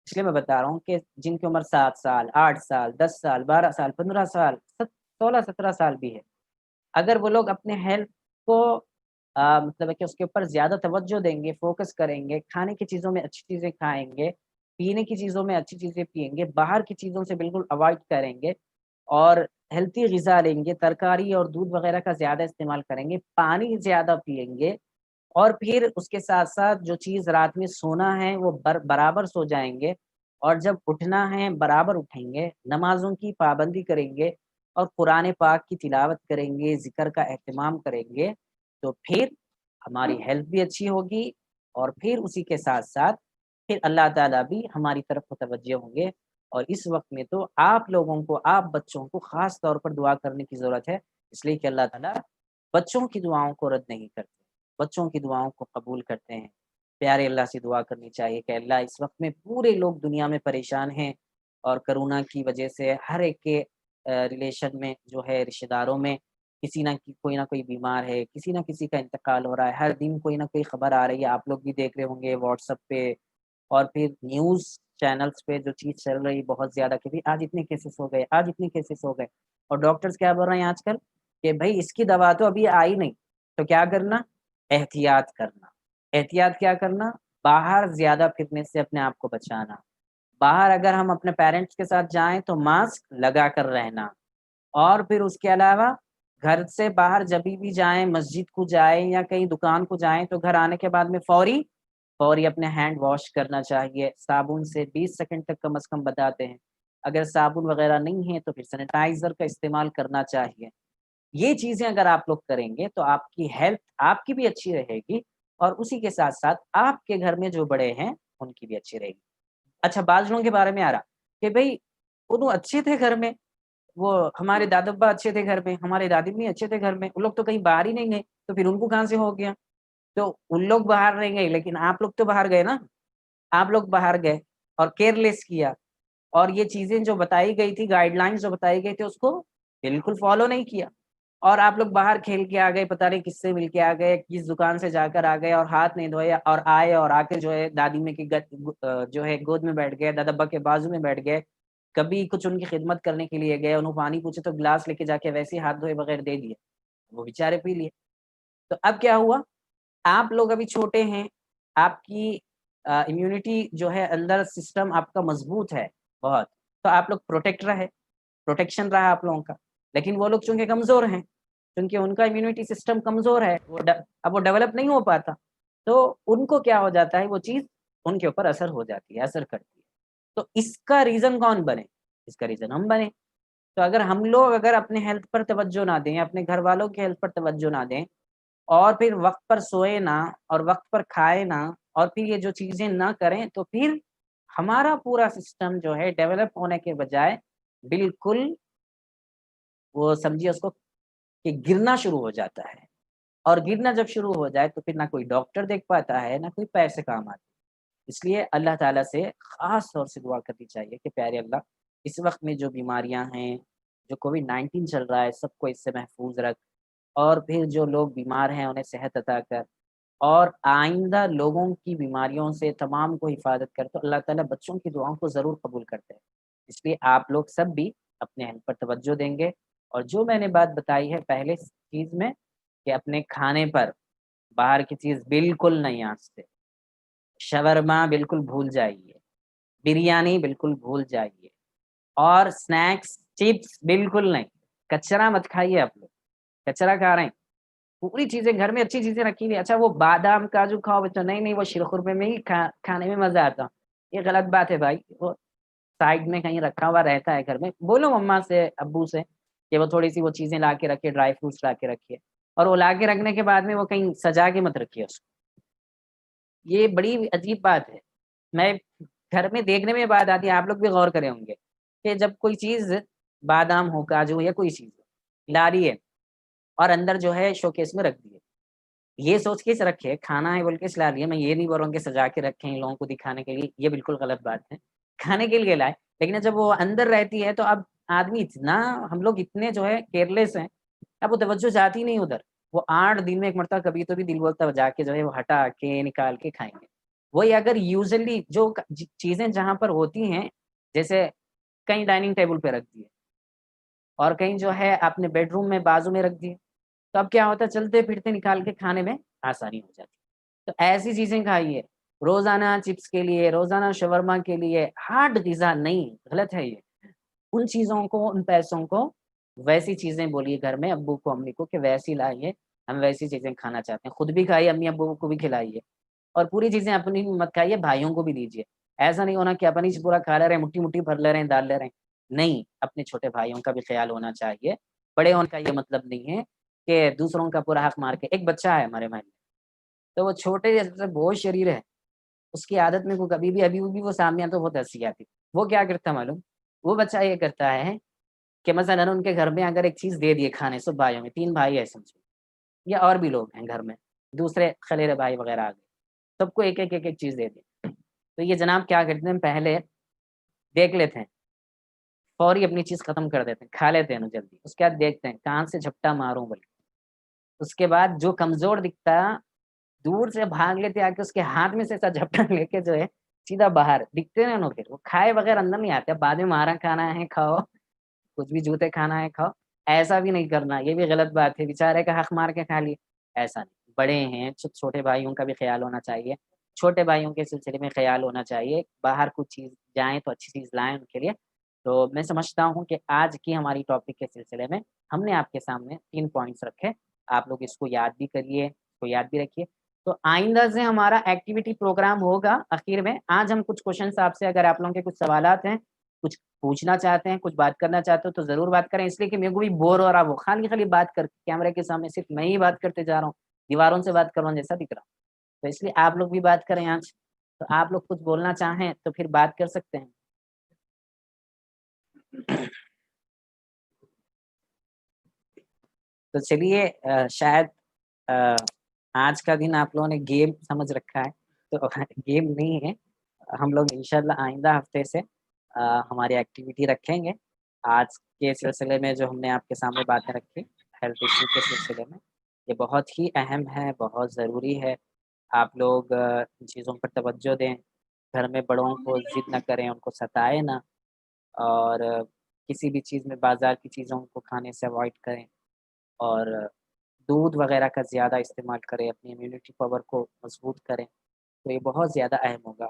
اس لیے میں بتا رہا ہوں کہ جن کی عمر 7 سال 8 سال 10 سال 12 سال 15 سال 16 17 سال بھی ہے، اگر وہ لوگ اپنے ہیلتھ کو مطلب ہے کہ اس کے اوپر زیادہ توجہ دیں گے، فوکس کریں گے، کھانے کی چیزوں میں اچھی چیزیں کھائیں گے، پینے کی چیزوں میں اچھی چیزیں پئیں گے، باہر کی چیزوں سے بالکل اوائڈ کریں گے اور ہیلتھی غذا لیں گے، ترکاری اور دودھ وغیرہ کا زیادہ استعمال کریں گے، پانی زیادہ پئیں گے اور پھر اس کے ساتھ-ساتھ جو چیز رات میں سونا ہے وہ برابر سو جائیں گے اور جب اٹھنا ہے برابر اٹھیں گے، نمازوں کی پابندی کریں گے اور قرآن پاک کی تلاوت کریں گے، ذکر کا اہتمام کریں گے، تو پھر ہماری ہیلتھ بھی اچھی ہوگی اور پھر اسی کے ساتھ-ساتھ پھر اللہ تعالیٰ بھی ہماری طرف متوجہ ہوں گے اور اس وقت میں تو آپ لوگوں کو، آپ بچوں کو خاص طور پر دعا کرنے کی ضرورت ہے، اس لیے کہ اللہ تعالیٰ بچوں کی دعاؤں کو رد نہیں کرتے، بچوں کی دعاؤں کو قبول کرتے ہیں۔ پیارے اللہ سے دعا کرنی چاہیے کہ اللہ اس وقت میں پورے لوگ دنیا میں پریشان ہیں اور کرونا کی وجہ سے ہر ایک کے ریلیشن میں جو ہے رشتہ داروں میں کسی نہ کوئی نہ کوئی بیمار ہے، کسی نہ کسی کا انتقال ہو رہا ہے، ہر دن کوئی نہ کوئی خبر آ رہی ہے، آپ لوگ بھی دیکھ رہے ہوں گے واٹس ایپ پہ اور پھر نیوز چینلز پہ جو چیز چل رہی بہت زیادہ کہ بھئی آج اتنے کیسز ہو گئے، آج اتنے کیسز ہو گئے اور ڈاکٹرز کیا بول رہے ہیں آج کل کہ بھئی اس کی دوا تو ابھی آئی نہیں، تو کیا کرنا؟ احتیاط کرنا۔ احتیاط کیا کرنا؟ باہر زیادہ پھرنے سے اپنے آپ کو بچانا۔ باہر اگر ہم اپنے پیرنٹس کے ساتھ جائیں تو ماسک لگا کر رہنا اور پھر اس کے علاوہ گھر سے باہر جبھی بھی جائیں، مسجد کو جائیں یا کہیں دکان کو جائیں تو گھر آنے کے بعد میں فوری اپنے ہینڈ واش کرنا چاہیے، صابن سے 20 سیکنڈ تک کم از کم بتاتے ہیں، اگر صابن وغیرہ نہیں ہے تو پھر سینیٹائزر کا استعمال کرنا چاہیے۔ یہ چیزیں اگر آپ لوگ کریں گے تو آپ کی ہیلتھ آپ کی بھی اچھی رہے گی اور اسی کے ساتھ آپ کے گھر میں جو بڑے ہیں ان کی بھی اچھی رہے گی۔ اچھا بعض لوگوں کے بارے میں آ رہا کہ بھئی وہ اچھے تھے گھر میں، وہ ہمارے دادا ابا اچھے تھے گھر میں، ہمارے دادی امی اچھے تھے گھر میں، وہ لوگ تو کہیں باہر ہی نہیں گئے، تو پھر ان کو کہاں سے ہو گیا؟ تو ان لوگ باہر نہیں گئے لیکن آپ لوگ تو باہر گئے نا، آپ لوگ باہر گئے اور کیئرلیس کیا اور یہ چیزیں جو بتائی گئی تھی، گائیڈ لائنز جو بتائی گئی تھی اس کو بالکل فالو نہیں کیا اور آپ لوگ باہر کھیل کے آ گئے، پتہ نہیں کس سے مل کے آ گئے، کس دکان سے جا کر آ گئے اور ہاتھ نہیں دھوئے اور آئے اور آ کے جو ہے دادی میں کی جو ہے گود میں بیٹھ گئے، دادا ابا کے بازو میں بیٹھ گئے، کبھی کچھ ان کی خدمت کرنے کے لیے گئے، انہوں پانی پوچھے تو گلاس لے کے جا کے ویسے ہی ہاتھ دھوئے بغیر دے دیے، وہ بیچارے پی لیے۔ تو اب کیا ہوا؟ آپ لوگ ابھی چھوٹے ہیں، آپ کی امیونٹی جو ہے اندر سسٹم آپ کا مضبوط ہے بہت، تو آپ لوگ پروٹیکشن رہا آپ لوگوں کا، لیکن وہ لوگ چونکہ کمزور ہیں، چونکہ ان کا امیونٹی سسٹم کمزور ہے، اب وہ ڈیولپ نہیں ہو پاتا، تو ان کو کیا ہو جاتا ہے وہ چیز ان کے اوپر اثر ہو جاتی ہے، اثر کرتی ہے۔ تو اس کا ریزن کون بنے؟ اس کا ریزن ہم بنے۔ تو اگر ہم لوگ اگر اپنے ہیلتھ پر توجہ نہ دیں، اپنے گھر والوں کی ہیلتھ پر توجہ نہ دیں اور پھر وقت پر سوئے نہ اور وقت پر کھائے نہ اور پھر یہ جو چیزیں نہ کریں تو پھر ہمارا پورا سسٹم جو ہے ڈیولپ ہونے کے بجائے بالکل وہ سمجھیے اس کو کہ گرنا شروع ہو جاتا ہے اور گرنا جب شروع ہو جائے تو پھر نہ کوئی ڈاکٹر دیکھ پاتا ہے نہ کوئی پیسے کام آتے۔ اس لیے اللہ تعالیٰ سے خاص طور سے دعا کرنی چاہیے کہ پیارے اللہ اس وقت میں جو بیماریاں ہیں، جو کووڈ-19 چل رہا ہے، سب کو اس سے محفوظ رکھ اور پھر جو لوگ بیمار ہیں انہیں صحت عطا کر اور آئندہ لوگوں کی بیماریوں سے تمام کو حفاظت کر۔ تو اللہ تعالیٰ بچوں کی دعاؤں کو ضرور قبول کرتے ہیں، اس لیے آپ لوگ سب بھی اپنے ہیلتھ پر توجہ دیں گے اور جو میں نے بات بتائی ہے پہلے چیز میں کہ اپنے کھانے پر باہر کی چیز بالکل نہیں آنچتے، شاورما بالکل بھول جائیے، بریانی بالکل بھول جائیے اور اسنیکس چپس بالکل نہیں، کچرا مت کھائیے آپ لوگ، کچرا کھا رہے ہیں، پوری چیزیں گھر میں اچھی چیزیں رکھی ہوئی، اچھا وہ بادام کاجو کھاؤ بچہ، نہیں وہ شیرخرمے میں ہی کھانے میں مزہ آتا، یہ غلط بات ہے بھائی، وہ سائڈ میں کہیں رکھا ہوا رہتا ہے گھر میں، بولو مما سے ابو سے کہ وہ تھوڑی سی وہ چیزیں لا کے رکھے، ڈرائی فروٹس لا کے رکھیے اور وہ لا کے رکھنے کے بعد میں وہ کہیں سجا کے مت رکھیے اس کو، یہ بڑی عجیب بات ہے۔ میں گھر میں دیکھنے میں بات آتی ہے، آپ لوگ بھی غور کرے ہوں گے کہ جب کوئی چیز بادام ہو کاجو ہو یا کوئی چیز ہو لا رہی ہے اور اندر جو ہے شوکیس میں رکھ دیے، یہ سوچ کے رکھے کھانا ہے بول کے سلا لیے، میں یہ نہیں بول رہا ہوں کہ سجا کے رکھیں لوگوں کو دکھانے کے لیے، یہ بالکل غلط بات ہے، کھانے کے لیے لائے، لیکن جب وہ اندر رہتی ہے تو اب آدمی اتنا ہم لوگ اتنے جو ہے کیئرلیس ہیں، اب وہ توجہ جاتی نہیں ادھر، وہ 8 دن میں ایک مرتبہ کبھی تو بھی دل بولتا جا کے جو ہے وہ ہٹا کے نکال کے کھائیں گے، وہی اگر یوزلی جو چیزیں جہاں پر ہوتی ہیں، جیسے کہیں ڈائننگ ٹیبل پہ رکھ دیے اور کہیں جو ہے اپنے بیڈ روم میں بازو میں رکھ دیے، تو اب کیا ہوتا ہے چلتے پھرتے نکال کے کھانے میں آسانی ہو جاتی ہے۔ تو ایسی چیزیں کھائیے، روزانہ چپس کے لیے، روزانہ شاورما کے لیے ہارڈ غذا نہیں، غلط ہے یہ۔ ان چیزوں کو، ان پیسوں کو ویسی چیزیں بولیے گھر میں ابو کو امی کو کہ ویسی لائیے، ہم ویسی چیزیں کھانا چاہتے ہیں، خود بھی کھائیے، امی ابو کو بھی کھلائیے اور پوری چیزیں اپنی مت کھائیے، بھائیوں کو بھی دیجیے۔ ایسا نہیں ہونا کہ اپنی سے پورا کھا لے رہے ہیں، مٹھی مٹھی بھر لے رہے ہیں، ڈال لے رہے ہیں، نہیں، اپنے چھوٹے بھائیوں کا بھی خیال ہونا چاہیے۔ بڑے ہونے کا یہ مطلب نہیں ہے کہ دوسروں کا پورا حق مار کے۔ ایک بچہ ہے ہمارے محلے میں، تو وہ چھوٹے جیسے بہت شریر ہے، اس کی عادت میں کو کبھی بھی ابھی بھی وہ سامنے آتا تو بہت ہنسی آتی۔ وہ کیا کرتا معلوم؟ وہ بچہ یہ کرتا ہے کہ مثلاً ان کے گھر میں اگر ایک چیز دے دیے کھانے، سب بھائیوں میں 3 بھائی ہے سمجھو یا اور بھی لوگ ہیں گھر میں، دوسرے خلیرے بھائی وغیرہ آ گئے، سب کو ایک چیز دے دی۔ تو یہ جناب کیا کرتے ہیں، پہلے دیکھ لیتے ہیں، فوری اپنی چیز ختم کر دیتے ہیں، کھا لیتے ہیں نا جلدی، اس کے بعد دیکھتے ہیں کہاں سے جھپٹا ماروں بلکہ، اس کے بعد جو کمزور دکھتا دور سے بھاگ لیتے آ کے اس کے ہاتھ میں سے ایسا جھپٹا لے کے جو ہے سیدھا باہر دکھتے ہیں نا، پھر وہ کھائے بغیر اندر نہیں آتے، بعد میں مارا کھانا ہے کھاؤ، کچھ بھی جوتے کھانا ہے کھاؤ، ایسا بھی نہیں کرنا، یہ بھی غلط بات ہے، بیچارے کا حق مار کے کھا لیے، ایسا نہیں۔ بڑے ہیں، چھوٹے بھائیوں کا بھی خیال ہونا چاہیے، چھوٹے بھائیوں کے سلسلے میں خیال ہونا چاہیے، باہر کچھ چیز جائیں تو اچھی چیز لائیں ان کے لیے۔ تو میں سمجھتا ہوں کہ آج کی ہماری ٹاپک کے سلسلے میں ہم نے آپ کے سامنے 3 پوائنٹس رکھے، آپ لوگ اس کو یاد بھی کریے، اس کو یاد بھی رکھیے۔ تو آئندہ سے ہمارا ایکٹیویٹی پروگرام ہوگا اخیر میں، آج ہم کچھ کوشچنس آپ سے، اگر آپ لوگوں کے کچھ سوالات ہیں، کچھ پوچھنا چاہتے ہیں، کچھ بات کرنا چاہتے ہو تو ضرور بات کریں، اس لیے کہ میرے کو بھی بور ہو رہا، وہ خالی بات کر کیمرے کے سامنے صرف میں ہی بات کرتے جا رہا ہوں، دیواروں سے بات کر رہا ہوں جیسا دکھ رہا ہوں، تو اس لیے آپ لوگ بھی بات کریں آج۔ تو آپ لوگ کچھ بولنا چاہیں تو پھر بات کر سکتے ہیں۔ تو چلیے شاید آج کا دن آپ لوگوں نے گیم سمجھ رکھا ہے، تو گیم نہیں ہے، ہم لوگ انشاءاللہ آئندہ ہفتے سے ہماری ایکٹیویٹی رکھیں گے۔ آج کے سلسلے میں جو ہم نے آپ کے سامنے باتیں رکھی ہیلتھ ایشو کے سلسلے میں، یہ بہت ہی اہم ہے، بہت ضروری ہے، آپ لوگ ان چیزوں پر توجہ دیں، گھر میں بڑوں کو ضد نہ کریں، ان کو ستائیں نہ، اور کسی بھی چیز میں بازار کی چیزوں کو کھانے سے اوائڈ کریں، اور دودھ وغیرہ کا زیادہ استعمال کریں، اپنی امیونٹی پاور کو مضبوط کریں، تو یہ بہت زیادہ اہم ہوگا۔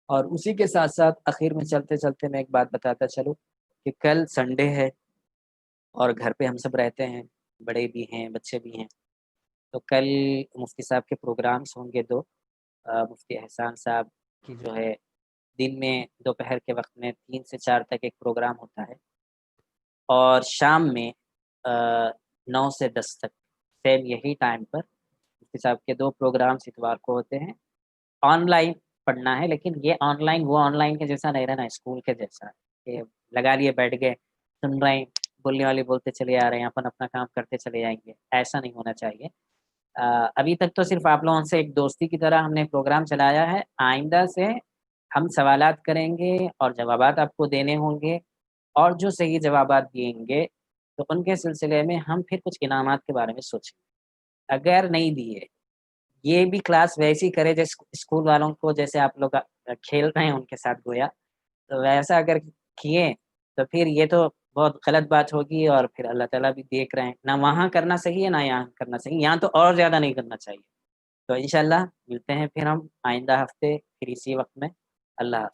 اور اسی کے ساتھ ساتھ آخر میں چلتے چلتے میں ایک بات بتاتا چلوں کہ کل سنڈے ہے اور گھر پہ ہم سب رہتے ہیں، بڑے بھی ہیں بچے بھی ہیں، تو کل مفتی صاحب کے پروگرامس ہوں گے 2، مفتی احسان صاحب کی جو ہے دن میں دوپہر کے وقت میں 3 سے 4 تک ایک پروگرام ہوتا ہے، اور شام میں 9 سے 10 تک سیم یہی ٹائم پر مفتی صاحب کے 2 پروگرامس اتوار کو ہوتے ہیں۔ آن لائن پڑھنا ہے، لیکن یہ آن لائن وہ آن لائن کے جیسا نہیں رہنا، اسکول کے جیسا کہ لگا لیے بیٹھ گئے سن رہے ہیں، بولنے والے بولتے چلے آ رہے ہیں، اپن اپنا کام کرتے چلے جائیں گے، ایسا نہیں ہونا چاہیے۔ ابھی تک تو صرف آپ لوگوں سے ایک دوستی کی طرح ہم نے پروگرام چلایا ہے، آئندہ سے ہم سوالات کریں گے اور جوابات آپ کو دینے ہوں گے، اور جو صحیح جوابات دیں گے تو ان کے سلسلے میں ہم پھر کچھ انعامات کے بارے میں سوچیں گے۔ اگر نہیں دیے، یہ بھی کلاس ویسی کرے جیسے اسکول والوں کو، جیسے آپ لوگ کھیل رہے ہیں ان کے ساتھ گویا، تو ویسا اگر کیے تو پھر یہ تو بہت غلط بات ہوگی، اور پھر اللہ تعالیٰ بھی دیکھ رہے ہیں، نہ وہاں کرنا صحیح ہے نہ یہاں کرنا صحیح، یہاں تو اور زیادہ نہیں کرنا چاہیے۔ تو انشاءاللہ ملتے ہیں پھر ہم آئندہ ہفتے پھر اسی وقت میں۔ اللہ حافظ۔